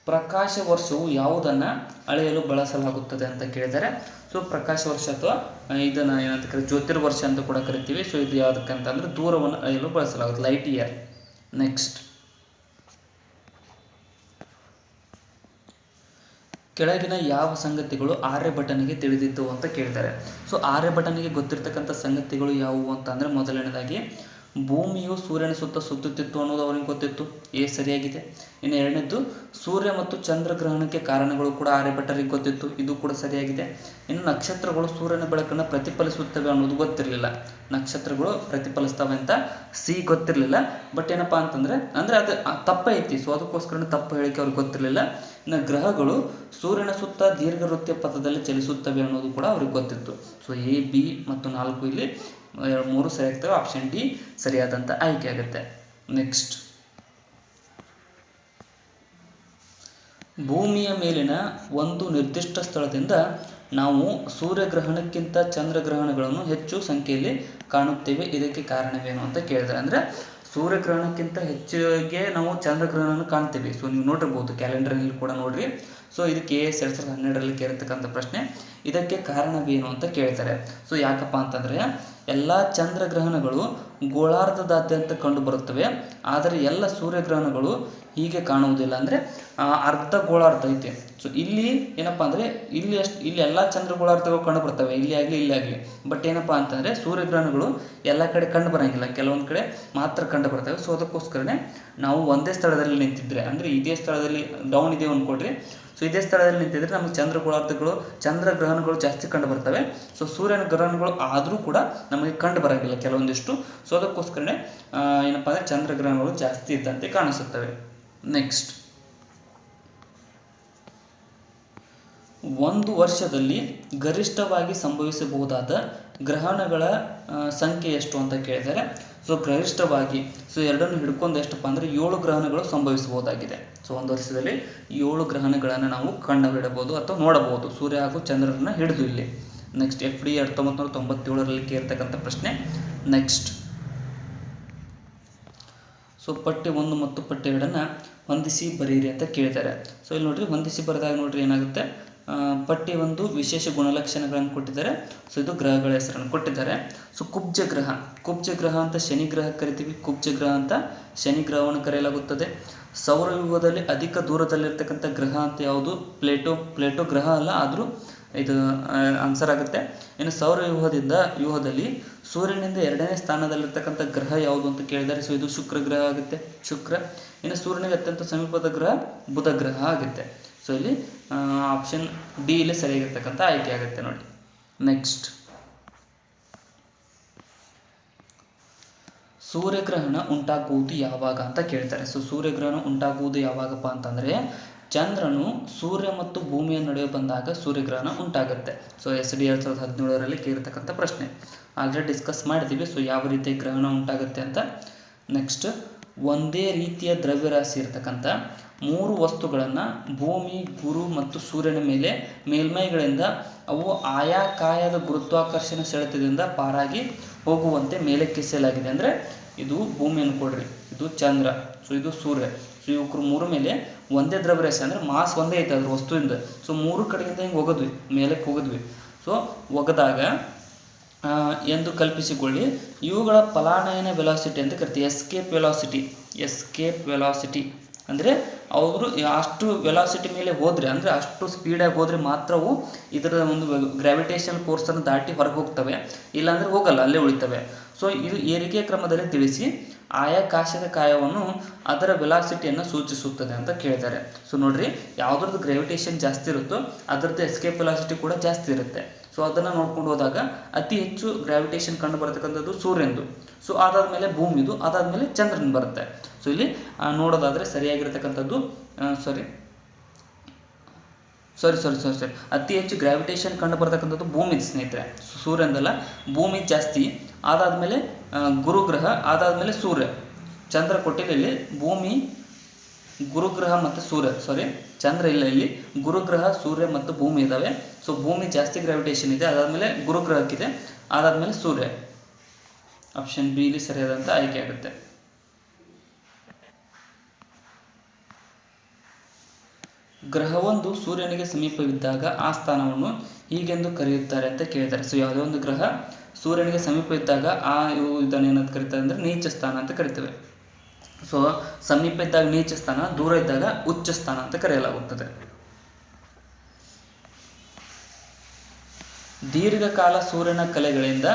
ಪ್ರಕಾಶ ವರ್ಷವು ಯಾವುದನ್ನು ಅಳೆಯಲು ಬಳಸಲಾಗುತ್ತದೆ ಅಂತ ಕೇಳಿದರೆ ಸೊ ಪ್ರಕಾಶ ವರ್ಷ ಅಥವಾ ಇದನ್ನು ಏನಂತ ಕರೀತೀವಿ ಜ್ಯೋತಿರ್ವರ್ಷ ಅಂತ ಕೂಡ ಕರಿತೀವಿ. ಸೊ ಇದು ಯಾವುದಕ್ಕಂತ ಅಂದರೆ ದೂರವನ್ನು ಅಳೆಯಲು ಬಳಸಲಾಗುತ್ತೆ, ಲೈಟ್ ಇಯರ್. ನೆಕ್ಸ್ಟ್, ಕೆಳಗಿನ ಯಾವ ಸಂಗತಿಗಳು ಆರ್ಯಭಟನಿಗೆ ತಿಳಿದಿತ್ತು ಅಂತ ಕೇಳಿದ್ದಾರೆ. ಸೊ ಆರ್ಯಭಟನಿಗೆ ಗೊತ್ತಿರ್ತಕ್ಕಂಥ ಸಂಗತಿಗಳು ಯಾವುವು ಅಂತ ಅಂದರೆ ಮೊದಲನೇದಾಗಿ ಭೂಮಿಯು ಸೂರ್ಯನ ಸುತ್ತ ಸುತ್ತುತ್ತಿತ್ತು ಅನ್ನೋದು ಅವನಿಗೆ ಗೊತ್ತಿತ್ತು, ಸರಿಯಾಗಿದೆ. ಇನ್ನು ಎರಡನೇದ್ದು ಸೂರ್ಯ ಮತ್ತು ಚಂದ್ರಗ್ರಹಣಕ್ಕೆ ಕಾರಣಗಳು ಕೂಡ ಆರ್ಯಭಟರಿಗೆ ಗೊತ್ತಿತ್ತು, ಇದು ಕೂಡ ಸರಿಯಾಗಿದೆ. ಇನ್ನು ನಕ್ಷತ್ರಗಳು ಸೂರ್ಯನ ಬೆಳಕನ್ನು ಪ್ರತಿಫಲಿಸುತ್ತವೆ ಅನ್ನೋದು ಗೊತ್ತಿರಲಿಲ್ಲ, ನಕ್ಷತ್ರಗಳು ಪ್ರತಿಫಲಿಸ್ತವೆ ಅಂತ ಗೊತ್ತಿರಲಿಲ್ಲ. ಬಟ್ ಏನಪ್ಪ ಅಂತಂದರೆ ಅದು ತಪ್ಪೈತಿ. ಸೊ ಅದಕ್ಕೋಸ್ಕರ ತಪ್ಪು ಹೇಳಿಕೆ ಅವ್ರಿಗೆ ಗೊತ್ತಿರಲಿಲ್ಲ. ಇನ್ನು ಗ್ರಹಗಳು ಸೂರ್ಯನ ಸುತ್ತ ದೀರ್ಘವೃತ್ತೀಯ ಪಥದಲ್ಲಿ ಚಲಿಸುತ್ತವೆ ಅನ್ನೋದು ಕೂಡ ಅವ್ರಿಗೆ ಗೊತ್ತಿತ್ತು. ಸೊ A, B ಮತ್ತು 4 ಇಲ್ಲಿ 3 ಸರಿಯಾಗ್ತವೆ. ಆಪ್ಷನ್ D ಸರಿಯಾದಂಥ ಆಯ್ಕೆ ಆಗುತ್ತೆ. ನೆಕ್ಸ್ಟ್, ಭೂಮಿಯ ಮೇಲಿನ ಒಂದು ನಿರ್ದಿಷ್ಟ ಸ್ಥಳದಿಂದ ನಾವು ಸೂರ್ಯಗ್ರಹಣಕ್ಕಿಂತ ಚಂದ್ರಗ್ರಹಣಗಳನ್ನು ಹೆಚ್ಚು ಸಂಖ್ಯೆಯಲ್ಲಿ ಕಾಣುತ್ತೇವೆ, ಇದಕ್ಕೆ ಕಾರಣವೇನು ಅಂತ ಕೇಳಿದರೆ ಅಂದರೆ ಸೂರ್ಯಗ್ರಹಣಕ್ಕಿಂತ ಹೆಚ್ಚಿಗೆ ನಾವು ಚಂದ್ರಗ್ರಹಣವನ್ನು ಕಾಣ್ತೀವಿ. ಸೊ ನೀವು ನೋಡಿರ್ಬೋದು ಕ್ಯಾಲೆಂಡರ್ನಲ್ಲಿ ಕೂಡ ನೋಡ್ರಿ. ಸೊ ಇದಕ್ಕೆ AS 2012ರಲ್ಲಿ ಕೇಳಿರ್ತಕ್ಕಂಥ ಪ್ರಶ್ನೆ. ಇದಕ್ಕೆ ಕಾರಣವೇನು ಅಂತ ಕೇಳ್ತಾರೆ. ಸೊ ಯಾಕಪ್ಪ ಅಂತಂದರೆ ಎಲ್ಲ ಚಂದ್ರಗ್ರಹಣಗಳು ಗೋಳಾರ್ಧದಾದ್ಯಂತ ಕಂಡು ಬರುತ್ತವೆ, ಆದರೆ ಎಲ್ಲ ಸೂರ್ಯಗ್ರಹಣಗಳು ಹೀಗೆ ಕಾಣುವುದಿಲ್ಲ. ಅಂದರೆ ಅರ್ಧ ಗೋಳಾರ್ಧ ಐತೆ. ಸೊ ಇಲ್ಲಿ ಏನಪ್ಪ ಅಂದರೆ ಇಲ್ಲಿ ಎಲ್ಲ ಚಂದ್ರ ಗೋಳಾರ್ಧಗಳು ಕಂಡು ಬರ್ತವೆ, ಇಲ್ಲಿ ಆಗಲಿ. ಬಟ್ ಏನಪ್ಪ ಅಂತಂದರೆ ಸೂರ್ಯಗ್ರಹಣಗಳು ಎಲ್ಲ ಕಡೆ ಕಂಡು ಬರೋಂಗಿಲ್ಲ, ಕೆಲವೊಂದು ಕಡೆ ಮಾತ್ರ ಕಂಡು ಬರ್ತವೆ. ಸೊ ಅದಕ್ಕೋಸ್ಕರನೇ ನಾವು ಒಂದೇ ಸ್ಥಳದಲ್ಲಿ ನಿಂತಿದ್ರೆ ಅಂದರೆ ಇದೇ ಸ್ಥಳದಲ್ಲಿ ಡೌನ್ ಇದೆ ಅಂದ್ಕೊಳ್ರಿ. ಸೊ ಇದೇ ಸ್ಥಳದಲ್ಲಿ ನಿಂತಿದ್ರೆ ನಮಗೆ ಚಂದ್ರಗ್ರಹಣಗಳು ಜಾಸ್ತಿ ಕಂಡು ಬರ್ತವೆ. ಸೊ ಸೂರ್ಯನ ಗ್ರಹಣಗಳು ಆದರೂ ಕೂಡ ನಮಗೆ ಕಂಡು ಬರೋಂಗಿಲ್ಲ ಕೆಲವೊಂದಿಷ್ಟು. ಸೊ ಅದಕ್ಕೋಸ್ಕರನೇ ಏನಪ್ಪ ಅಂದರೆ ಚಂದ್ರಗ್ರಹಣಗಳು ಜಾಸ್ತಿ ಇದ್ದಂತೆ ಕಾಣಿಸುತ್ತವೆ. ನೆಕ್ಸ್ಟ್, ಒಂದು ವರ್ಷದಲ್ಲಿ ಗರಿಷ್ಠವಾಗಿ ಸಂಭವಿಸಬಹುದಾದ ಗ್ರಹಣಗಳ ಸಂಖ್ಯೆ ಎಷ್ಟು ಅಂತ ಕೇಳಿದರೆ ಸೊ ಗರಿಷ್ಠವಾಗಿ ಎರಡನ್ನು ಹಿಡ್ಕೊಂಡು ಎಷ್ಟಪ್ಪ ಅಂದರೆ 7 ಗ್ರಹಣಗಳು ಸಂಭವಿಸಬಹುದಾಗಿದೆ. ಸೊ ಒಂದು ವರ್ಷದಲ್ಲಿ 7 ಗ್ರಹಣಗಳನ್ನು ನಾವು ಕಂಡುಹಿಡಬಹುದು ಅಥವಾ ನೋಡಬಹುದು, ಸೂರ್ಯ ಹಾಗೂ ಚಂದ್ರರನ್ನು ಹಿಡಿದು ಇಲ್ಲಿ. ನೆಕ್ಸ್ಟ್, FD 1997ರಲ್ಲಿ ಕೇಳ್ತಕ್ಕಂಥ ಪ್ರಶ್ನೆ. ನೆಕ್ಸ್ಟ್, ಸೊ ಪಟ್ಟಿ 1 ಮತ್ತು ಪಟ್ಟಿ 2 ಹೊಂದಿಸಿ ಬರೀರಿ ಅಂತ ಕೇಳಿದ್ದಾರೆ. ಸೊ ಇಲ್ಲಿ ನೋಡ್ರಿ, ಹೊಂದಿಸಿ ಬರೆದಾಗ ನೋಡ್ರಿ ಏನಾಗುತ್ತೆ, ಪಟ್ಟಿ ಒಂದು ವಿಶೇಷ ಗುಣಲಕ್ಷಣಗಳನ್ನು ಕೊಟ್ಟಿದ್ದಾರೆ. ಸೊ ಇದು ಗ್ರಹಗಳ ಹೆಸರನ್ನು ಕೊಟ್ಟಿದ್ದಾರೆ. ಸೊ ಕುಬ್ಜ ಗ್ರಹ ಅಂತ ಶನಿ ಗ್ರಹ ಕರಿತೀವಿ, ಕುಬ್ಜ ಗ್ರಹ ಅಂತ ಶನಿ ಗ್ರಹವನ್ನು ಕರೆಯಲಾಗುತ್ತದೆ. ಸೌರವ್ಯೂಹದಲ್ಲಿ ಅಧಿಕ ದೂರದಲ್ಲಿರ್ತಕ್ಕಂಥ ಗ್ರಹ ಅಂತ ಯಾವುದು? ಪ್ಲೇಟೋ ಗ್ರಹ ಅಲ್ಲ, ಆದರೂ ಇದು ಆನ್ಸರ್ ಆಗುತ್ತೆ. ಇನ್ನು ವ್ಯೂಹದಲ್ಲಿ ಸೂರ್ಯನಿಂದ 2ನೇ ಸ್ಥಾನದಲ್ಲಿರ್ತಕ್ಕಂಥ ಗ್ರಹ ಯಾವುದು ಅಂತ ಕೇಳಿದ್ದಾರೆ. ಸೊ ಇದು ಶುಕ್ರ ಗ್ರಹ ಆಗುತ್ತೆ, ಶುಕ್ರ. ಇನ್ನು ಸೂರ್ಯನಿಗೆ ಅತ್ಯಂತ ಸಮೀಪದ ಗ್ರಹ ಬುಧ ಗ್ರಹ ಆಗುತ್ತೆ. ಸೊ ಇಲ್ಲಿ ಆಪ್ಷನ್ ಡಿ ಇಲ್ಲಿ ಸರಿಯಾಗಿರ್ತಕ್ಕಂಥ ಆಯ್ಕೆ ಆಗುತ್ತೆ ನೋಡಿ. ನೆಕ್ಸ್ಟ್, ಸೂರ್ಯಗ್ರಹಣ ಉಂಟಾಗುವುದು ಯಾವಾಗ ಅಂತ ಕೇಳ್ತಾರೆ. ಸೊ ಸೂರ್ಯಗ್ರಹಣ ಉಂಟಾಗುವುದು ಯಾವಾಗಪ್ಪ ಅಂತಂದರೆ, ಚಂದ್ರನು ಸೂರ್ಯ ಮತ್ತು ಭೂಮಿಯ ನಡುವೆ ಬಂದಾಗ ಸೂರ್ಯಗ್ರಹಣ ಉಂಟಾಗುತ್ತೆ. ಸೊ SD 2017ರಲ್ಲಿ ಕೇಳಿರ್ತಕ್ಕಂಥ ಪ್ರಶ್ನೆ ಆಲ್ರೆಡಿ ಡಿಸ್ಕಸ್ ಮಾಡಿದ್ದೀವಿ. ಸೊ ಯಾವ ರೀತಿಯ ಗ್ರಹಣ ಉಂಟಾಗುತ್ತೆ ಅಂತ. ನೆಕ್ಸ್ಟ್, ಒಂದೇ ರೀತಿಯ ದ್ರವ್ಯರಾಶಿ ಇರತಕ್ಕಂಥ 3 ವಸ್ತುಗಳನ್ನು ಭೂಮಿ, ಗುರು ಮತ್ತು ಸೂರ್ಯನ ಮೇಲ್ಮೈಗಳಿಂದ ಅವು ಆಯಾಕಾಯದ ಗುರುತ್ವಾಕರ್ಷಣ ಸೆಳೆತದಿಂದ ಪಾರಾಗಿ ಹೋಗುವಂತೆ ಮೇಲಕ್ಕೆಸಲಾಗಿದೆ. ಅಂದರೆ ಇದು ಭೂಮಿ ಅನ್ಕೊಡ್ರಿ, ಇದು ಚಂದ್ರ, ಸೊ ಇದು ಸೂರ್ಯ. ಸೊ ಇವ್ರು 3 ಮೇಲೆ ಒಂದೇ ದ್ರವ್ಯರಾಶಿ, ಅಂದರೆ ಮಾಸ್ ಒಂದೇ ಐತೆ ಅದ್ರ ವಸ್ತುವಿಂದ. ಸೊ 3 ಕಡೆಯಿಂದ ಹಿಂಗೆ ಮೇಲಕ್ಕೆ ಹೋಗಿದ್ವಿ. ಸೊ ಒಗೆದಾಗ ಎಂದು ಕಲ್ಪಿಸಿಕೊಳ್ಳಿ. ಇವುಗಳ ಪಲಾಯನ ವೆಲಾಸಿಟಿ ಅಂತ ಕರಿತೀವಿ, ಎಸ್ಕೇಪ್ ವೆಲಾಸಿಟಿ. ಅಂದರೆ ಅವರು ಅಷ್ಟು ವೆಲಾಸಿಟಿ ಮೇಲೆ ಹೋದರೆ, ಅಂದರೆ ಅಷ್ಟು ಸ್ಪೀಡಾಗಿ ಹೋದರೆ ಮಾತ್ರ ಅವು ಇದರ ಒಂದು ಗ್ರಾವಿಟೇಷನಲ್ ಫೋರ್ಸನ್ನು ದಾಟಿ ಹೊರಗೆ ಹೋಗ್ತವೆ, ಇಲ್ಲಾಂದರೆ ಹೋಗಲ್ಲ, ಅಲ್ಲೇ ಉಳಿತವೆ. ಸೊ ಇದು ಏರಿಕೆ ಕ್ರಮದಲ್ಲಿ ತಿಳಿಸಿ ಆಯಾಕಾಶದ ಕಾಯವನ್ನು ಅದರ ವೆಲಾಸಿಟಿಯನ್ನು ಸೂಚಿಸುತ್ತದೆ ಅಂತ ಕೇಳಿದ್ದಾರೆ. ಸೊ ನೋಡ್ರಿ, ಯಾವುದ್ರದ್ದು ಗ್ರಾವಿಟೇಷನ್ ಜಾಸ್ತಿ ಇರುತ್ತೋ ಅದರದ್ದು ಎಸ್ಕೇಪ್ ವೆಲಾಸಿಟಿ ಕೂಡ ಜಾಸ್ತಿ ಇರುತ್ತೆ. ಸೊ ಅದನ್ನು ನೋಡ್ಕೊಂಡು ಹೋದಾಗ ಅತಿ ಹೆಚ್ಚು ಗ್ರಾವಿಟೇಷನ್ ಕಂಡು ಬರತಕ್ಕಂಥದ್ದು ಸೂರ್ಯನದು. ಸೊ ಅದಾದಮೇಲೆ ಭೂಮಿದು, ಅದಾದಮೇಲೆ ಚಂದ್ರನ ಬರುತ್ತೆ. ಸೊ ಇಲ್ಲಿ ನೋಡೋದಾದರೆ ಸರಿಯಾಗಿರ್ತಕ್ಕಂಥದ್ದು ಸಾರಿ ಅತಿ ಹೆಚ್ಚು ಗ್ರಾವಿಟೇಷನ್ ಕಂಡು ಬರ್ತಕ್ಕಂಥದ್ದು ಭೂಮಿ ಸ್ನೇಹಿತರೆ, ಸೂರ್ಯನದಲ್ಲ, ಭೂಮಿ ಜಾಸ್ತಿ. ಅದಾದಮೇಲೆ ಗುರುಗ್ರಹ, ಅದಾದಮೇಲೆ ಸೂರ್ಯ. ಚಂದ್ರ ಕೊಟ್ಟಿಲ್ಲ ಇಲ್ಲಿ, ಭೂಮಿ, ಗುರುಗ್ರಹ ಮತ್ತು ಸೂರ್ಯ, ಚಂದ್ರ ಇಲ್ಲ ಇಲ್ಲಿ, ಗುರುಗ್ರಹ, ಸೂರ್ಯ ಮತ್ತು ಭೂಮಿ ಇದ್ದಾವೆ. ಸೊ ಭೂಮಿ ಜಾಸ್ತಿ ಗ್ರಾವಿಟೇಷನ್ ಇದೆ, ಅದಾದಮೇಲೆ ಗುರುಗ್ರಹಕ್ಕಿದೆ, ಅದಾದಮೇಲೆ ಸೂರ್ಯ. ಆಪ್ಷನ್ ಬಿ ಇಲ್ಲಿ ಸರಿಯಾದಂಥ ಆಯ್ಕೆ ಆಗುತ್ತೆ. ಗ್ರಹವೊಂದು ಸೂರ್ಯನಿಗೆ ಸಮೀಪವಿದ್ದಾಗ ಆ ಸ್ಥಾನವನ್ನು ಹೀಗೆಂದು ಕರೆಯುತ್ತಾರೆ ಅಂತ ಕೇಳಿದ್ದಾರೆ. ಸೊ ಯಾವುದೇ ಒಂದು ಗ್ರಹ ಸೂರ್ಯನಿಗೆ ಸಮೀಪ ಇದ್ದಾಗ ಇದನ್ನು ಏನಂತ ಕರೀತಾರೆ ಅಂದರೆ ನೀಚ ಸ್ಥಾನ ಅಂತ ಕರಿತೇವೆ. ಸೊ ಸಮೀಪ ಇದ್ದಾಗ ನೀಚ ಸ್ಥಾನ, ದೂರ ಇದ್ದಾಗ ಉಚ್ಚ ಸ್ಥಾನ ಅಂತ ಕರೆಯಲಾಗುತ್ತದೆ. ದೀರ್ಘಕಾಲ ಸೂರ್ಯನ ಕಲೆಗಳಿಂದ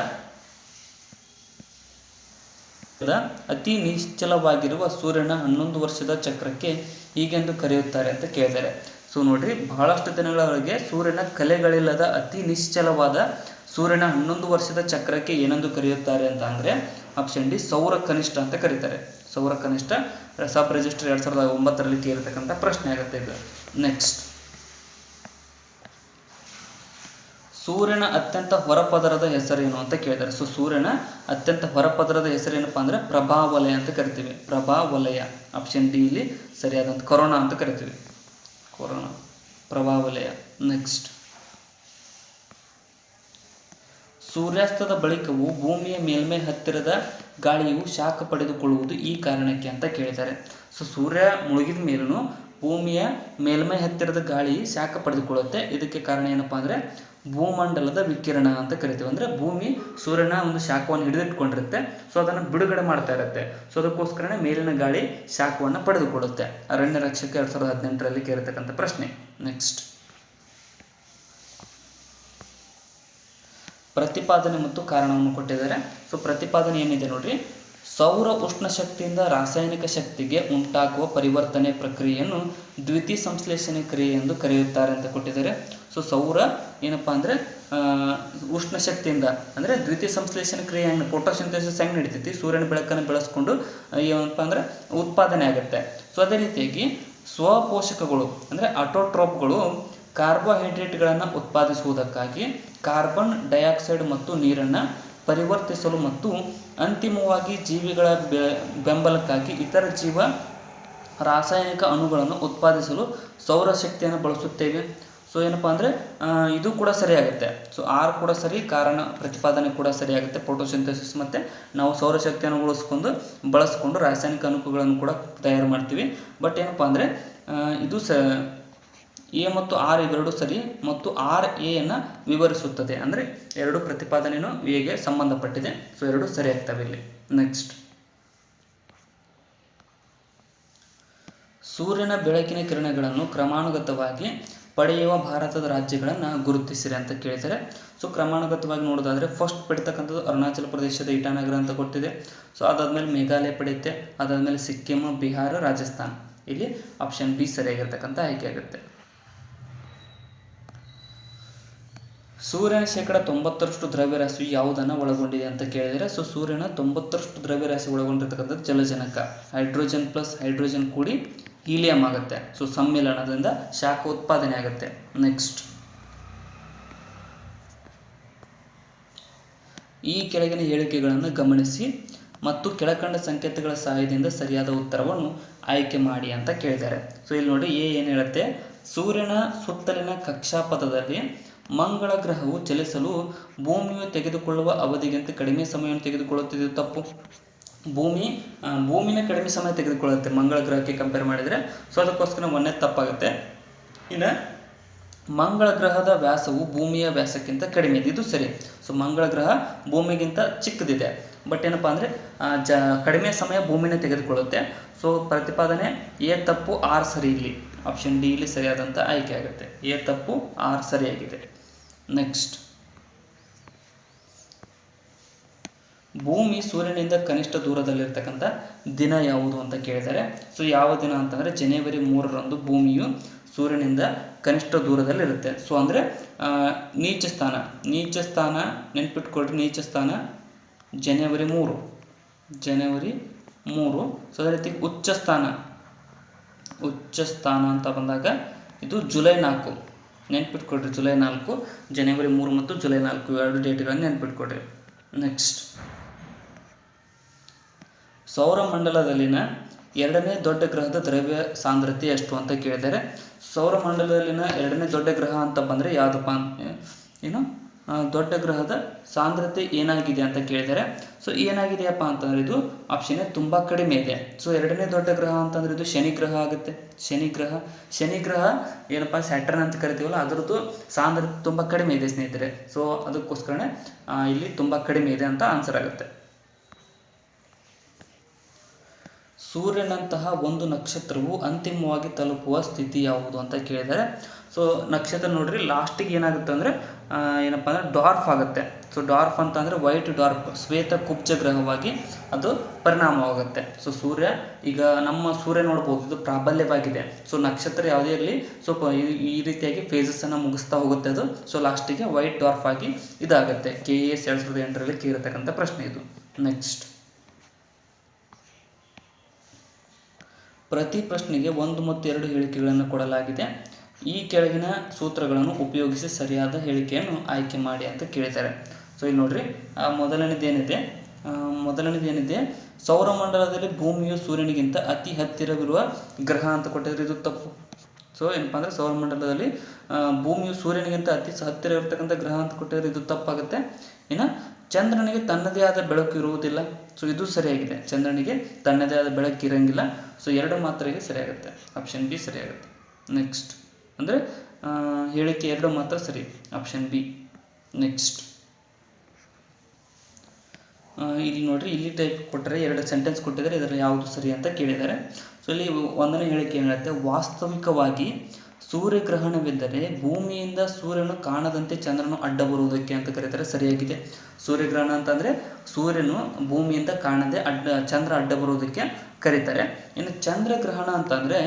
ಅತಿ ನಿಶ್ಚಲವಾಗಿರುವ ಸೂರ್ಯನ 11 ವರ್ಷದ ಚಕ್ರಕ್ಕೆ ಹೀಗೆಂದು ಕರೆಯುತ್ತಾರೆ ಅಂತ ಕೇಳಿದ್ದಾರೆ. ಸೊ ನೋಡ್ರಿ, ಬಹಳಷ್ಟು ದಿನಗಳವರೆಗೆ ಸೂರ್ಯನ ಕಲೆಗಳಿಲ್ಲದ ಅತಿ ನಿಶ್ಚಲವಾದ ಸೂರ್ಯನ 11 ವರ್ಷದ ಚಕ್ರಕ್ಕೆ ಏನೆಂದು ಕರೆಯುತ್ತಾರೆ ಅಂತ ಅಂದರೆ ಆಪ್ಷನ್ ಡಿ ಸೌರ ಕನಿಷ್ಠ ಅಂತ ಕರೀತಾರೆ. ಸೌರ ಕನಿಷ್ಠ ಸಬ್ ರಿಜಿಸ್ಟರ್ 2009ರಲ್ಲಿ ಕೇಳಿರ್ತಕ್ಕಂಥ ಪ್ರಶ್ನೆ ಆಗುತ್ತೆ ಇದು. ನೆಕ್ಸ್ಟ್, ಸೂರ್ಯನ ಅತ್ಯಂತ ಹೊರಪದರದ ಹೆಸರೇನು ಅಂತ ಕೇಳಿದ್ದಾರೆ. ಸೊ ಸೂರ್ಯನ ಅತ್ಯಂತ ಹೊರಪದರದ ಹೆಸರೇನಪ್ಪ ಅಂದರೆ ಪ್ರಭಾವಲಯ ಅಂತ ಕರಿತೀವಿ, ಪ್ರಭಾವಲಯ. ಆಪ್ಷನ್ ಡಿ ಇಲ್ಲಿ ಸರಿಯಾದಂಥ, ಕೊರೋನಾ ಅಂತ ಕರಿತೀವಿ, ಕೊರೋನಾ, ಪ್ರಭಾವಲಯ. ನೆಕ್ಸ್ಟ್, ಸೂರ್ಯಾಸ್ತದ ಬಳಿಕವೂ ಭೂಮಿಯ ಮೇಲ್ಮೈ ಹತ್ತಿರದ ಗಾಳಿಯು ಶಾಖ ಪಡೆದುಕೊಳ್ಳುವುದು ಈ ಕಾರಣಕ್ಕೆ ಅಂತ ಕೇಳಿದ್ದಾರೆ. ಸೊ ಸೂರ್ಯ ಮುಳುಗಿದ ಮೇಲೂ ಭೂಮಿಯ ಮೇಲ್ಮೈ ಹತ್ತಿರದ ಗಾಳಿ ಶಾಖ ಪಡೆದುಕೊಳ್ಳುತ್ತೆ. ಇದಕ್ಕೆ ಕಾರಣ ಏನಪ್ಪ ಅಂದರೆ ಭೂಮಂಡಲದ ವಿಕಿರಣ ಅಂತ ಕರಿತೀವಿ. ಅಂದರೆ ಭೂಮಿ ಸೂರ್ಯನ ಒಂದು ಶಾಖವನ್ನು ಹಿಡಿದಿಟ್ಕೊಂಡಿರುತ್ತೆ, ಸೊ ಅದನ್ನು ಬಿಡುಗಡೆ ಮಾಡ್ತಾ ಇರುತ್ತೆ. ಸೊ ಅದಕ್ಕೋಸ್ಕರನೇ ಮೇಲಿನ ಗಾಳಿ ಶಾಖವನ್ನು ಪಡೆದುಕೊಳ್ಳುತ್ತೆ. ಅರಣ್ಯ ರಕ್ಷಕ 2018ರಲ್ಲಿ ಕೇಳಿರ್ತಕ್ಕಂಥ ಪ್ರಶ್ನೆ. ನೆಕ್ಸ್ಟ್, ಪ್ರತಿಪಾದನೆ ಮತ್ತು ಕಾರಣವನ್ನು ಕೊಟ್ಟಿದ್ದಾರೆ. ಸೊ ಪ್ರತಿಪಾದನೆ ಏನಿದೆ ನೋಡ್ರಿ, ಸೌರ ಉಷ್ಣ ಶಕ್ತಿಯಿಂದ ರಾಸಾಯನಿಕ ಶಕ್ತಿಗೆ ಉಂಟಾಗುವ ಪರಿವರ್ತನೆ ಪ್ರಕ್ರಿಯೆಯನ್ನು ದ್ವಿತೀಯ ಸಂಶ್ಲೇಷಣೆ ಕ್ರಿಯೆ ಎಂದು ಕರೆಯುತ್ತಾರೆ ಅಂತ ಕೊಟ್ಟಿದ್ದಾರೆ. ಸೊ ಸೌರ ಏನಪ್ಪ ಅಂದರೆ ಉಷ್ಣ ಶಕ್ತಿಯಿಂದ, ಅಂದರೆ ದ್ವಿತೀಯ ಸಂಶ್ಲೇಷಣೆ ಕ್ರಿಯೆ ಹೆಂಗೆ, ಫೋಟೋಸಿಂಥೆಸಿಸ್ ಹೆಂಗೆ ನಡೀತೈತಿ, ಸೂರ್ಯನ ಬೆಳಕನ್ನು ಬೆಳೆಸ್ಕೊಂಡು ಏನಪ್ಪ ಅಂದರೆ ಉತ್ಪಾದನೆ ಆಗುತ್ತೆ. ಸೊ ಅದೇ ರೀತಿಯಾಗಿ ಸ್ವಪೋಷಕಗಳು ಅಂದರೆ ಆಟೋಟ್ರೋಪ್ಗಳು ಕಾರ್ಬೋಹೈಡ್ರೇಟ್ಗಳನ್ನು ಉತ್ಪಾದಿಸುವುದಕ್ಕಾಗಿ ಕಾರ್ಬನ್ ಡೈಆಕ್ಸೈಡ್ ಮತ್ತು ನೀರನ್ನು ಪರಿವರ್ತಿಸಲು ಮತ್ತು ಅಂತಿಮವಾಗಿ ಜೀವಿಗಳ ಬೆಂಬಲಕ್ಕಾಗಿ ಇತರ ಜೀವ ರಾಸಾಯನಿಕ ಅಣುಗಳನ್ನು ಉತ್ಪಾದಿಸಲು ಸೌರಶಕ್ತಿಯನ್ನು ಬಳಸುತ್ತೇವೆ. ಸೊ ಏನಪ್ಪ ಅಂದರೆ ಇದು ಕೂಡ ಸರಿಯಾಗುತ್ತೆ. ಸೊ ಆರ್ ಕೂಡ ಸರಿ, ಕಾರಣ ಪ್ರತಿಪಾದನೆ ಕೂಡ ಸರಿಯಾಗುತ್ತೆ. ಫೋಟೋಸಿಂಥೆಸಿಸ್ ಮತ್ತು ನಾವು ಸೌರಶಕ್ತಿಯನ್ನು ಬಳಸ್ಕೊಂಡು ರಾಸಾಯನಿಕ ಅಣುಗಳನ್ನು ಕೂಡ ತಯಾರು ಮಾಡ್ತೀವಿ. ಬಟ್ ಏನಪ್ಪ ಅಂದರೆ ಇದು ಎ ಮತ್ತು ಆರ್ ಇವೆರಡು ಸರಿ ಮತ್ತು ಆರ್ ಎಯನ್ನು ವಿವರಿಸುತ್ತದೆ. ಅಂದರೆ ಎರಡು ಪ್ರತಿಪಾದನೆಯೂ ಎಗೆ ಸಂಬಂಧಪಟ್ಟಿದೆ. ಸೊ ಎರಡು ಸರಿ ಆಗ್ತವೆ ಇಲ್ಲಿ. ನೆಕ್ಸ್ಟ್, ಸೂರ್ಯನ ಬೆಳಕಿನ ಕಿರಣಗಳನ್ನು ಕ್ರಮಾನುಗತವಾಗಿ ಪಡೆಯುವ ಭಾರತದ ರಾಜ್ಯಗಳನ್ನು ಗುರುತಿಸಿರಿ ಅಂತ ಕೇಳಿದರೆ, ಸೊ ಕ್ರಮಾನುಗತವಾಗಿ ನೋಡೋದಾದರೆ ಫಸ್ಟ್ ಪಡಿತಕ್ಕಂಥದ್ದು ಅರುಣಾಚಲ ಪ್ರದೇಶದ ಇಟಾನಗರ ಅಂತ ಗೊತ್ತಿದೆ. ಸೊ ಅದಾದಮೇಲೆ ಮೇಘಾಲಯ ಪಡೆಯುತ್ತೆ, ಅದಾದಮೇಲೆ ಸಿಕ್ಕಿಂ, ಬಿಹಾರ, ರಾಜಸ್ಥಾನ್. ಇಲ್ಲಿ ಆಪ್ಷನ್ ಬಿ ಸರಿಯಾಗಿರ್ತಕ್ಕಂಥ ಆಯ್ಕೆ ಆಗುತ್ತೆ. ಸೂರ್ಯನ ಶೇಕಡ 90ರಷ್ಟು ದ್ರವ್ಯರಾಶಿ ಯಾವುದನ್ನು ಒಳಗೊಂಡಿದೆ ಅಂತ ಕೇಳಿದರೆ, ಸೊ ಸೂರ್ಯನ 90ರಷ್ಟು ದ್ರವ್ಯರಾಶಿ ಒಳಗೊಂಡಿರ್ತಕ್ಕಂಥದ್ದು ಜಲಜನಕ. ಹೈಡ್ರೋಜನ್ ಪ್ಲಸ್ ಹೈಡ್ರೋಜನ್ ಕೂಡಿ ಹೀಲಿಯಂ ಆಗುತ್ತೆ. ಸೊ ಸಮ್ಮಿಲನದಿಂದ ಶಾಖ ಉತ್ಪಾದನೆ ಆಗುತ್ತೆ. ನೆಕ್ಸ್ಟ್, ಈ ಕೆಳಗಿನ ಹೇಳಿಕೆಗಳನ್ನು ಗಮನಿಸಿ ಮತ್ತು ಕೆಳಕಂಡ ಸಂಕೇತಗಳ ಸಹಾಯದಿಂದ ಸರಿಯಾದ ಉತ್ತರವನ್ನು ಆಯ್ಕೆ ಮಾಡಿ ಅಂತ ಕೇಳಿದ್ದಾರೆ. ಸೊ ಇಲ್ಲಿ ನೋಡಿ, ಏನು ಹೇಳುತ್ತೆ, ಸೂರ್ಯನ ಸುತ್ತಲಿನ ಕಕ್ಷಾಪಥದಲ್ಲಿ ಮಂಗಳ ಗ್ರಹವು ಚಲಿಸಲು ಭೂಮಿಯು ತೆಗೆದುಕೊಳ್ಳುವ ಅವಧಿಗಿಂತ ಕಡಿಮೆ ಸಮಯವನ್ನು ತೆಗೆದುಕೊಳ್ಳುತ್ತಿದೆ. ತಪ್ಪು. ಭೂಮಿನ ಕಡಿಮೆ ಸಮಯ ತೆಗೆದುಕೊಳ್ಳುತ್ತೆ ಮಂಗಳ ಗ್ರಹಕ್ಕೆ ಕಂಪೇರ್ ಮಾಡಿದರೆ. ಸೊ ಅದಕ್ಕೋಸ್ಕರ ಒಂದೇ ತಪ್ಪಾಗುತ್ತೆ. ಇನ್ನು ಮಂಗಳ ಗ್ರಹದ ವ್ಯಾಸವು ಭೂಮಿಯ ವ್ಯಾಸಕ್ಕಿಂತ ಕಡಿಮೆ ಇದೆ, ಇದು ಸರಿ. ಸೊ ಮಂಗಳ ಗ್ರಹ ಭೂಮಿಗಿಂತ ಚಿಕ್ಕದಿದೆ, ಬಟ್ ಏನಪ್ಪ ಅಂದರೆ ಕಡಿಮೆ ಸಮಯ ಭೂಮಿನ ತೆಗೆದುಕೊಳ್ಳುತ್ತೆ. ಸೊ ಪ್ರತಿಪಾದನೆ ಎ ತಪ್ಪು, ಆರ್ ಸರಿ. ಇಲ್ಲಿ ಆಪ್ಷನ್ ಡಿ ಇಲ್ಲಿ ಸರಿಯಾದಂಥ ಆಯ್ಕೆ ಆಗುತ್ತೆ. ಎ ತಪ್ಪು, ಆರ್ ಸರಿಯಾಗಿದೆ. ನೆಕ್ಸ್ಟ್, ಭೂಮಿ ಸೂರ್ಯನಿಂದ ಕನಿಷ್ಠ ದೂರದಲ್ಲಿರ್ತಕ್ಕಂಥ ದಿನ ಯಾವುದು ಅಂತ ಕೇಳಿದ್ದಾರೆ. ಸೊ ಯಾವ ದಿನ ಅಂತಂದರೆ ಜನವರಿ 3ರಂದು ಭೂಮಿಯು ಸೂರ್ಯನಿಂದ ಕನಿಷ್ಠ ದೂರದಲ್ಲಿರುತ್ತೆ. ಸೊ ಅಂದರೆ ನೀಚ ಸ್ಥಾನ ನೆನ್ಪಿಟ್ಕೊಳ್ರಿ. ನೀಚ ಸ್ಥಾನ ಜನವರಿ 3. ಸೊ ಅದೇ ರೀತಿ ಉಚ್ಚ ಸ್ಥಾನ ಅಂತ ಬಂದಾಗ ಇದು ಜುಲೈ 4. ನೆನ್ಪಿಟ್ಕೊಳ್ರಿ, ಜುಲೈ 4. ಜನವರಿ 3 ಮತ್ತು ಜುಲೈ 4 ಎರಡು ಡೇಟ್ಗಳನ್ನು ನೆನ್ಪಿಟ್ಕೊಳ್ರಿ. ನೆಕ್ಸ್ಟ್, ಸೌರಮಂಡಲದಲ್ಲಿನ ಎರಡನೇ ದೊಡ್ಡ ಗ್ರಹದ ದ್ರವ್ಯ ಸಾಂದ್ರತೆ ಎಷ್ಟು ಅಂತ ಕೇಳಿದರೆ, ಸೌರಮಂಡಲದಲ್ಲಿನ ಎರಡನೇ ದೊಡ್ಡ ಗ್ರಹ ಅಂತ ಬಂದರೆ ಯಾವುದಪ್ಪ ದೊಡ್ಡ ಗ್ರಹದ ಸಾಂದ್ರತೆ ಏನಾಗಿದೆ ಅಂತ ಕೇಳಿದರೆ, ಸೊ ಏನಾಗಿದೆಯಪ್ಪ ಅಂತಂದರೆ ಇದು ಆಪ್ಷನ್ ತುಂಬ ಕಡಿಮೆ ಇದೆ. ಸೊ ಎರಡನೇ ದೊಡ್ಡ ಗ್ರಹ ಅಂತಂದರೆ ಇದು ಶನಿ ಗ್ರಹ ಆಗುತ್ತೆ. ಶನಿ ಗ್ರಹ ಏನಪ್ಪ ಸ್ಯಾಟರ್ನ್ ಅಂತ ಕರಿತೀವಲ್ಲ, ಅದರದ್ದು ಸಾಂದ್ರತೆ ತುಂಬ ಕಡಿಮೆ ಇದೆ ಸ್ನೇಹಿತರೆ. ಸೊ ಅದಕ್ಕೋಸ್ಕರನೇ ಇಲ್ಲಿ ತುಂಬ ಕಡಿಮೆ ಇದೆ ಅಂತ ಆನ್ಸರ್ ಆಗುತ್ತೆ. ಸೂರ್ಯನಂತಹ ಒಂದು ನಕ್ಷತ್ರವು ಅಂತಿಮವಾಗಿ ತಲುಪುವ ಸ್ಥಿತಿ ಯಾವುದು ಅಂತ ಕೇಳಿದರೆ, ಸೊ ನಕ್ಷತ್ರ ನೋಡ್ರಿ ಲಾಸ್ಟಿಗೆ ಏನಾಗುತ್ತೆ ಅಂದರೆ ಏನಪ್ಪ ಅಂದರೆ ಡಾರ್ಫ್ ಆಗುತ್ತೆ. ಸೊ ಡಾರ್ಫ್ ಅಂತ ಅಂದರೆ ವೈಟ್ ಡಾರ್ಫ್, ಶ್ವೇತ ಕುಬ್ಜ ಗ್ರಹವಾಗಿ ಅದು ಪರಿಣಾಮವಾಗುತ್ತೆ. ಸೊ ಸೂರ್ಯ ಈಗ ನಮ್ಮ ಸೂರ್ಯ ನೋಡ್ಬೋದು, ಇದು ಪ್ರಾಬಲ್ಯವಾಗಿದೆ. ಸೊ ನಕ್ಷತ್ರ ಯಾವುದೇ ಇರಲಿ ಸ್ವಲ್ಪ ಈ ರೀತಿಯಾಗಿ ಫೇಸಸ್ಸನ್ನು ಮುಗಿಸ್ತಾ ಹೋಗುತ್ತೆ ಅದು. ಸೊ ಲಾಸ್ಟಿಗೆ ವೈಟ್ ಡಾರ್ಫ್ ಆಗಿ ಇದಾಗುತ್ತೆ. KAS 2008ರಲ್ಲಿ ಕೇಳಿರ್ತಕ್ಕಂಥ ಪ್ರಶ್ನೆ ಇದು. ನೆಕ್ಸ್ಟ್, ಪ್ರತಿ ಪ್ರಶ್ನೆಗೆ 1 ಮತ್ತು 2 ಹೇಳಿಕೆಗಳನ್ನು ಕೊಡಲಾಗಿದೆ. ಈ ಕೆಳಗಿನ ಸೂತ್ರಗಳನ್ನು ಉಪಯೋಗಿಸಿ ಸರಿಯಾದ ಹೇಳಿಕೆಯನ್ನು ಆಯ್ಕೆ ಮಾಡಿ ಅಂತ ಕೇಳಿದ್ದಾರೆ. ಸೊ ಇಲ್ಲಿ ನೋಡ್ರಿ, ಮೊದಲನೇದೇನಿದೆ, ಸೌರಮಂಡಲದಲ್ಲಿ ಭೂಮಿಯು ಸೂರ್ಯನಿಗಿಂತ ಅತಿ ಹತ್ತಿರವಿರುವ ಗ್ರಹ ಅಂತ ಕೊಟ್ಟಿದ್ರೆ ಇದು ತಪ್ಪು. ಸೊ ಏನಪ್ಪ ಅಂದರೆ ಸೌರಮಂಡಲದಲ್ಲಿ ಭೂಮಿಯು ಸೂರ್ಯನಿಗಿಂತ ಅತಿ ಹತ್ತಿರ ಇರತಕ್ಕಂಥ ಗ್ರಹ ಅಂತ ಕೊಟ್ಟಿದ್ರೆ ಇದು ತಪ್ಪಾಗುತ್ತೆ. ಇನ್ನು ಚಂದ್ರನಿಗೆ ತನ್ನದೇ ಆದ ಬೆಳಕು ಇರುವುದಿಲ್ಲ. ಸೊ ಇದು ಸರಿಯಾಗಿದೆ, ಚಂದ್ರನಿಗೆ ತನ್ನದೇ ಆದ ಬೆಳಕು ಇರೋಂಗಿಲ್ಲ. ಸೊ 2 ಮಾತ್ರ ಸರಿಯಾಗುತ್ತೆ. ಆಪ್ಷನ್ ಬಿ ಸರಿಯಾಗುತ್ತೆ. ನೆಕ್ಸ್ಟ್ ಅಂದರೆ ಹೇಳಿಕೆ 2 ಮಾತ್ರ ಸರಿ, ಆಪ್ಷನ್ ಬಿ. ನೆಕ್ಸ್ಟ್, ಇಲ್ಲಿ ನೋಡ್ರಿ, ಇಲ್ಲಿ ಟೈಪ್ ಕೊಟ್ಟರೆ 2 ಸೆಂಟೆನ್ಸ್ ಕೊಟ್ಟಿದ್ದಾರೆ, ಇದರಲ್ಲಿ ಯಾವುದು ಸರಿ ಅಂತ ಕೇಳಿದ್ದಾರೆ. ಸೊ ಇಲ್ಲಿ 1ನೇ ಹೇಳಿಕೆ ಏನು ಹೇಳುತ್ತೆ, ವಾಸ್ತವಿಕವಾಗಿ ಸೂರ್ಯಗ್ರಹಣವಿದ್ದರೆ ಭೂಮಿಯಿಂದ ಸೂರ್ಯನು ಕಾಣದಂತೆ ಚಂದ್ರನು ಅಡ್ಡ ಬರುವುದಕ್ಕೆ ಅಂತ ಕರೀತಾರೆ. ಸರಿಯಾಗಿದೆ. ಸೂರ್ಯಗ್ರಹಣ ಅಂತಂದರೆ ಸೂರ್ಯನು ಭೂಮಿಯಿಂದ ಕಾಣದೆ ಚಂದ್ರ ಅಡ್ಡ ಬರುವುದಕ್ಕೆ ಕರೀತಾರೆ. ಇನ್ನು ಚಂದ್ರಗ್ರಹಣ ಅಂತಂದರೆ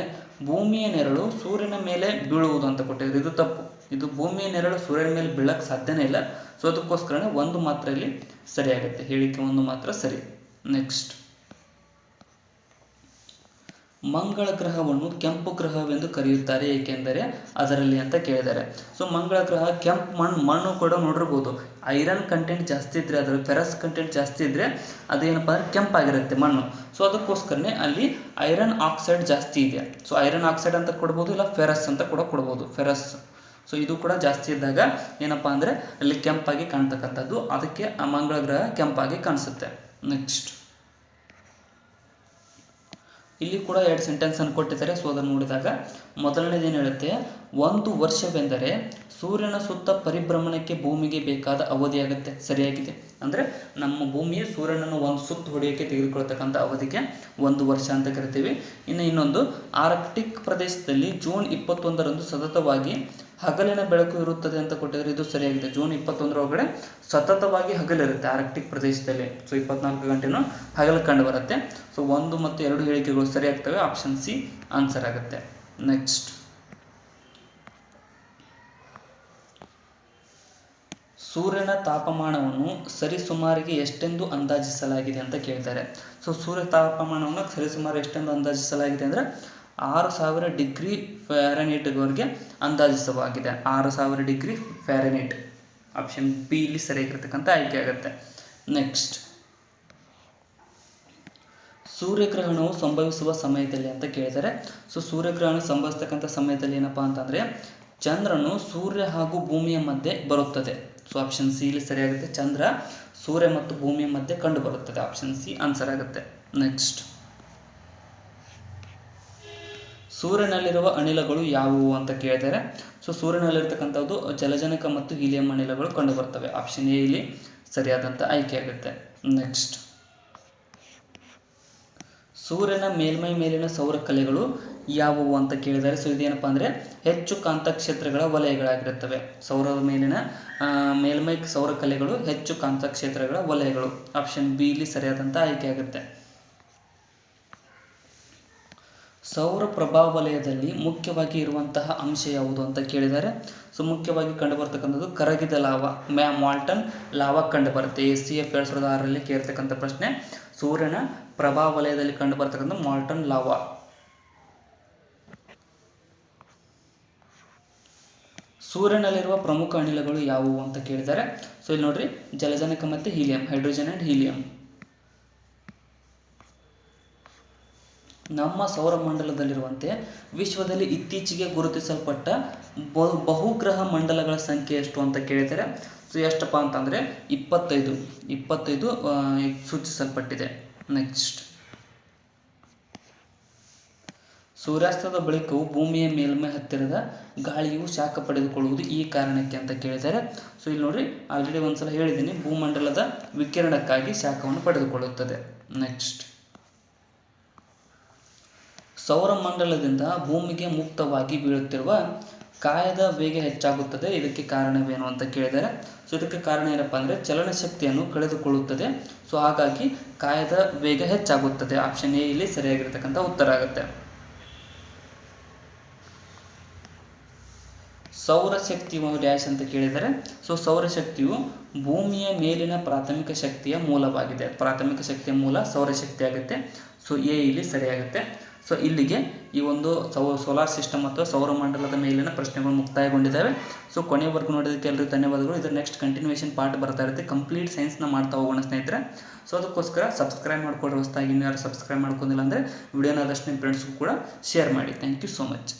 ಭೂಮಿಯ ನೆರಳು ಸೂರ್ಯನ ಮೇಲೆ ಬೀಳುವುದು ಅಂತ ಕೊಟ್ಟಿದ್ದಾರೆ. ಇದು ತಪ್ಪು. ಇದು ಭೂಮಿಯ ನೆರಳು ಸೂರ್ಯನ ಮೇಲೆ ಬೀಳಕ್ಕೆ ಸಾಧ್ಯನೇ ಇಲ್ಲ. ಸೊ ಅದಕ್ಕೋಸ್ಕರನೇ 1 ಮಾತ್ರ ಇಲ್ಲಿ ಸರಿಯಾಗುತ್ತೆ. ಹೇಳಿಕೆ 1 ಮಾತ್ರ ಸರಿ. ನೆಕ್ಸ್ಟ್, ಮಂಗಳ ಗ್ರಹವನ್ನು ಕೆಂಪು ಗ್ರಹವೆಂದು ಕರೆಯುತ್ತಾರೆ ಏಕೆಂದರೆ ಅದರಲ್ಲಿ ಅಂತ ಕೇಳಿದ್ದಾರೆ. ಸೊ ಮಂಗಳ ಗ್ರಹ ಕೆಂಪು ಮಣ್ಣು ಕೂಡ ನೋಡಿರ್ಬೋದು. ಐರನ್ ಕಂಟೆಂಟ್ ಜಾಸ್ತಿ ಇದ್ದರೆ, ಅದರ ಫೆರಸ್ ಕಂಟೆಂಟ್ ಜಾಸ್ತಿ ಇದ್ದರೆ ಅದೇನಪ್ಪ ಅಂದರೆ ಕೆಂಪಾಗಿರುತ್ತೆ ಮಣ್ಣು. ಸೊ ಅದಕ್ಕೋಸ್ಕರನೇ ಅಲ್ಲಿ ಐರನ್ ಆಕ್ಸೈಡ್ ಜಾಸ್ತಿ ಇದೆ. ಸೊ ಐರನ್ ಆಕ್ಸೈಡ್ ಅಂತ ಕೊಡ್ಬೋದು, ಇಲ್ಲ ಫೆರಸ್ ಅಂತ ಕೂಡ ಕೊಡ್ಬೋದು. ಫೆರಸ್, ಸೊ ಇದು ಕೂಡ ಜಾಸ್ತಿ ಇದ್ದಾಗ ಏನಪ್ಪ ಅಂದರೆ ಅಲ್ಲಿ ಕೆಂಪಾಗಿ ಕಾಣ್ತಕ್ಕಂಥದ್ದು, ಅದಕ್ಕೆ ಆ ಮಂಗಳ ಗ್ರಹ ಕೆಂಪಾಗಿ ಕಾಣಿಸುತ್ತೆ. ನೆಕ್ಸ್ಟ್, ಇಲ್ಲಿ ಕೂಡ 2 ಸೆಂಟೆನ್ಸನ್ನು ಕೊಟ್ಟಿದ್ದಾರೆ. ಸೊ ಅದನ್ನು ನೋಡಿದಾಗ ಮೊದಲನೇದೇನು ಹೇಳುತ್ತೆ, 1 ವರ್ಷವೆಂದರೆ ಸೂರ್ಯನ ಸುತ್ತ ಪರಿಭ್ರಮಣಕ್ಕೆ ಭೂಮಿಗೆ ಬೇಕಾದ ಅವಧಿಯಾಗುತ್ತೆ. ಸರಿಯಾಗಿದೆ. ಅಂದರೆ ನಮ್ಮ ಭೂಮಿಯು ಸೂರ್ಯನನ್ನು ಒಂದು ಸುತ್ತು ಹೊಡೆಯೋಕ್ಕೆ ತೆಗೆದುಕೊಳ್ತಕ್ಕಂಥ ಅವಧಿಗೆ 1 ವರ್ಷ ಅಂತ ಕರಿತೀವಿ. ಇನ್ನೊಂದು, ಆರ್ಕ್ಟಿಕ್ ಪ್ರದೇಶದಲ್ಲಿ ಜೂನ್ 21ರಂದು ಸತತವಾಗಿ ಹಗಲಿನ ಬೆಳಕು ಇರುತ್ತದೆ ಅಂತ ಕೊಟ್ಟಿದ್ದಾರೆ. ಇದು ಸರಿಯಾಗಿದೆ. ಜೂನ್ 21 ಒಳಗಡೆ ಸತತವಾಗಿ ಹಗಲಿರುತ್ತೆ ಆರ್ಕ್ಟಿಕ್ ಪ್ರದೇಶದಲ್ಲಿ. ಸೊ 24 ಗಂಟೆನೂ ಹಗಲು ಕಂಡು ಬರುತ್ತೆ. ಸೊ 1 ಮತ್ತು 2 ಹೇಳಿಕೆಗಳು ಸರಿಯಾಗ್ತವೆ. ಆಪ್ಷನ್ ಸಿ ಆನ್ಸರ್ ಆಗುತ್ತೆ. ನೆಕ್ಸ್ಟ್, ಸೂರ್ಯನ ತಾಪಮಾನವನ್ನು ಸರಿಸುಮಾರಿಗೆ ಎಷ್ಟೆಂದು ಅಂದಾಜಿಸಲಾಗಿದೆ ಅಂತ ಕೇಳ್ತಾರೆ. ಸೊ ಸೂರ್ಯ ತಾಪಮಾನವನ್ನು ಸರಿಸುಮಾರು ಎಷ್ಟೆಂದು ಅಂದಾಜಿಸಲಾಗಿದೆ ಅಂದರೆ 6000 ಡಿಗ್ರಿ ಫ್ಯಾರನೈಟ್ವರೆಗೆ ಅಂದಾಜಿಸಲಾಗಿದೆ. 6000 ಡಿಗ್ರಿ ಫ್ಯಾರನೈಟ್. ಆಪ್ಷನ್ ಬಿ ಇಲ್ಲಿ ಸರಿಯಾಗಿರ್ತಕ್ಕಂಥ ಆಯ್ಕೆ ಆಗುತ್ತೆ. ನೆಕ್ಸ್ಟ್, ಸೂರ್ಯಗ್ರಹಣವು ಸಂಭವಿಸುವ ಸಮಯದಲ್ಲಿ ಅಂತ ಕೇಳಿದರೆ, ಸೊ ಸೂರ್ಯಗ್ರಹಣ ಸಂಭವಿಸ್ತಕ್ಕಂಥ ಸಮಯದಲ್ಲಿ ಏನಪ್ಪ ಅಂತಂದರೆ ಚಂದ್ರನು ಸೂರ್ಯ ಹಾಗೂ ಭೂಮಿಯ ಮಧ್ಯೆ ಬರುತ್ತದೆ. ಸೊ ಆಪ್ಷನ್ ಸಿ ಇಲ್ಲಿ ಸರಿಯಾಗುತ್ತೆ. ಚಂದ್ರ ಸೂರ್ಯ ಮತ್ತು ಭೂಮಿಯ ಮಧ್ಯೆ ಕಂಡು ಬರುತ್ತದೆ. ಆಪ್ಷನ್ ಸಿ ಆನ್ಸರ್ ಆಗುತ್ತೆ. ನೆಕ್ಸ್ಟ್, ಸೂರ್ಯನಲ್ಲಿರುವ ಅನಿಲಗಳು ಯಾವುವು ಅಂತ ಕೇಳಿದರೆ, ಸೊ ಸೂರ್ಯನಲ್ಲಿರ್ತಕ್ಕಂಥದ್ದು ಜಲಜನಕ ಮತ್ತು ಹೀಲಿಯಂ ಅನಿಲಗಳು ಕಂಡು ಬರ್ತವೆ. ಆಪ್ಷನ್ ಎ ಇಲ್ಲಿ ಸರಿಯಾದಂಥ ಆಯ್ಕೆ ಆಗುತ್ತೆ. ನೆಕ್ಸ್ಟ್, ಸೂರ್ಯನ ಮೇಲ್ಮೈ ಮೇಲಿನ ಸೌರಕಲೆಗಳು ಯಾವುವು ಅಂತ ಕೇಳಿದರೆ, ಸೊ ಇದೇನಪ್ಪ ಅಂದರೆ ಹೆಚ್ಚು ಕಾಂತಕ್ಷೇತ್ರಗಳ ವಲಯಗಳಾಗಿರುತ್ತವೆ. ಸೌರದ ಮೇಲಿನ ಮೇಲ್ಮೈ ಸೌರಕಲೆಗಳು ಹೆಚ್ಚು ಕಾಂತಕ್ಷೇತ್ರಗಳ ವಲಯಗಳು. ಆಪ್ಷನ್ ಬಿ ಇಲ್ಲಿ ಸರಿಯಾದಂಥ ಆಯ್ಕೆ ಆಗುತ್ತೆ. ಸೌರ ಪ್ರಭಾವಲಯದಲ್ಲಿ ಮುಖ್ಯವಾಗಿ ಇರುವಂತಹ ಅಂಶ ಯಾವುದು ಅಂತ ಕೇಳಿದರೆ, ಸೊ ಮುಖ್ಯವಾಗಿ ಕಂಡುಬರ್ತಕ್ಕಂಥದ್ದು ಕರಗಿದ ಲಾವಾ, ಮಾಲ್ಟನ್ ಲಾವಾ ಕಂಡುಬರುತ್ತೆ. ACF 2006ರಲ್ಲಿ ಕೇಳಿರ್ತಕ್ಕಂಥ ಪ್ರಶ್ನೆ, ಸೂರ್ಯನ ಪ್ರಭಾವಲಯದಲ್ಲಿ ಕಂಡುಬರ್ತಕ್ಕಂಥ ಮಾಲ್ಟನ್ ಲಾವಾ. ಸೂರ್ಯನಲ್ಲಿರುವ ಪ್ರಮುಖ ಅನಿಲಗಳು ಯಾವುವು ಅಂತ ಕೇಳಿದರೆ, ಸೊ ಇಲ್ಲಿ ನೋಡ್ರಿ, ಜಲಜನಕ ಮತ್ತು ಹೀಲಿಯಂ, ಹೈಡ್ರೋಜನ್ ಆ್ಯಂಡ್ ಹೀಲಿಯಂ. ನಮ್ಮ ಸೌರಮಂಡಲದಲ್ಲಿರುವಂತೆ ವಿಶ್ವದಲ್ಲಿ ಇತ್ತೀಚೆಗೆ ಗುರುತಿಸಲ್ಪಟ್ಟ ಬಹುಗ್ರಹ ಮಂಡಲಗಳ ಸಂಖ್ಯೆ ಎಷ್ಟು ಅಂತ ಕೇಳಿದರೆ, ಸೊ ಎಷ್ಟಪ್ಪ ಅಂತಂದರೆ 25 ಸೂಚಿಸಲ್ಪಟ್ಟಿದೆ. ನೆಕ್ಸ್ಟ್, ಸೂರ್ಯಾಸ್ತದ ಬಳಿಕವೂ ಭೂಮಿಯ ಮೇಲ್ಮೈ ಹತ್ತಿರದ ಗಾಳಿಯು ಶಾಖ ಪಡೆದುಕೊಳ್ಳುವುದು ಈ ಕಾರಣಕ್ಕೆ ಅಂತ ಕೇಳಿದರೆ, ಸೊ ಇಲ್ಲಿ ನೋಡ್ರಿ, ಆಲ್ರೆಡಿ ಒಂದ್ಸಲ ಹೇಳಿದ್ದೀನಿ, ಭೂಮಂಡಲದ ವಿಕಿರಣಕ್ಕಾಗಿ ಶಾಖವನ್ನು ಪಡೆದುಕೊಳ್ಳುತ್ತದೆ. ನೆಕ್ಸ್ಟ್, ಸೌರಮಂಡಲದಿಂದ ಭೂಮಿಗೆ ಮುಕ್ತವಾಗಿ ಬೀಳುತ್ತಿರುವ ಕಾಯದ ವೇಗ ಹೆಚ್ಚಾಗುತ್ತದೆ. ಇದಕ್ಕೆ ಕಾರಣವೇನು ಅಂತ ಕೇಳಿದರೆ, ಸೊ ಇದಕ್ಕೆ ಕಾರಣ ಏನಪ್ಪ ಅಂದರೆ ಚಲನಶಕ್ತಿಯನ್ನು ಕಳೆದುಕೊಳ್ಳುತ್ತದೆ. ಸೊ ಹಾಗಾಗಿ ಕಾಯದ ವೇಗ ಹೆಚ್ಚಾಗುತ್ತದೆ. ಆಪ್ಷನ್ ಎ ಇಲ್ಲಿ ಸರಿಯಾಗಿರ್ತಕ್ಕಂಥ ಉತ್ತರ ಆಗುತ್ತೆ. ಸೌರಶಕ್ತಿಯು ಡ್ಯಾಶ್ ಅಂತ ಕೇಳಿದರೆ, ಸೊ ಸೌರಶಕ್ತಿಯು ಭೂಮಿಯ ಮೇಲಿನ ಪ್ರಾಥಮಿಕ ಶಕ್ತಿಯ ಮೂಲವಾಗಿದೆ. ಪ್ರಾಥಮಿಕ ಶಕ್ತಿಯ ಮೂಲ ಸೌರಶಕ್ತಿ ಆಗುತ್ತೆ. ಸೊ ಎ ಇಲ್ಲಿ ಸರಿಯಾಗುತ್ತೆ. ಸೊ ಇಲ್ಲಿಗೆ ಈ ಒಂದು ಸೋಲಾರ್ ಸಿಸ್ಟಮ್ ಅಥವಾ ಸೌರಮಂಡಲದ ಮೇಲಿನ ಪ್ರಶ್ನೆಗಳು ಮುಕ್ತಾಯಗೊಂಡಿದ್ದಾವೆ. ಸೊ ಕೊನೆವರೆಗೂ ನೋಡೋದಕ್ಕೆ ಎಲ್ಲರಿಗೂ ಧನ್ಯವಾದಗಳು. ಇದರ ನೆಕ್ಸ್ಟ್ ಕಂಟಿನ್ಯೂಯೇಷನ್ ಪಾರ್ಟ್ ಬರ್ತಾ ಇರುತ್ತೆ. ಕಂಪ್ಲೀಟ್ ಸೈನ್ಸ್ನ ಮಾಡ್ತಾ ಹೋಗೋಣ ಸ್ನೇಹಿತರೆ. ಸೊ ಅದಕ್ಕೋಸ್ಕರ ಸಬ್ಸ್ಕ್ರೈಬ್ ಮಾಡ್ಕೊಳ್ಳಿ. ಹೊಸದಾಗಿ ಇನ್ನು ಯಾರು ಸಬ್ಸ್ಕ್ರೈಬ್ ಮಾಡ್ಕೊಂಡಿಲ್ಲ ಅಂದರೆ ವಿಡಿಯೋನ ಆದಷ್ಟು ನಿಮ್ಮ ಫ್ರೆಂಡ್ಸ್ಗೂ ಕೂಡ ಶೇರ್ ಮಾಡಿ. Thank you so much.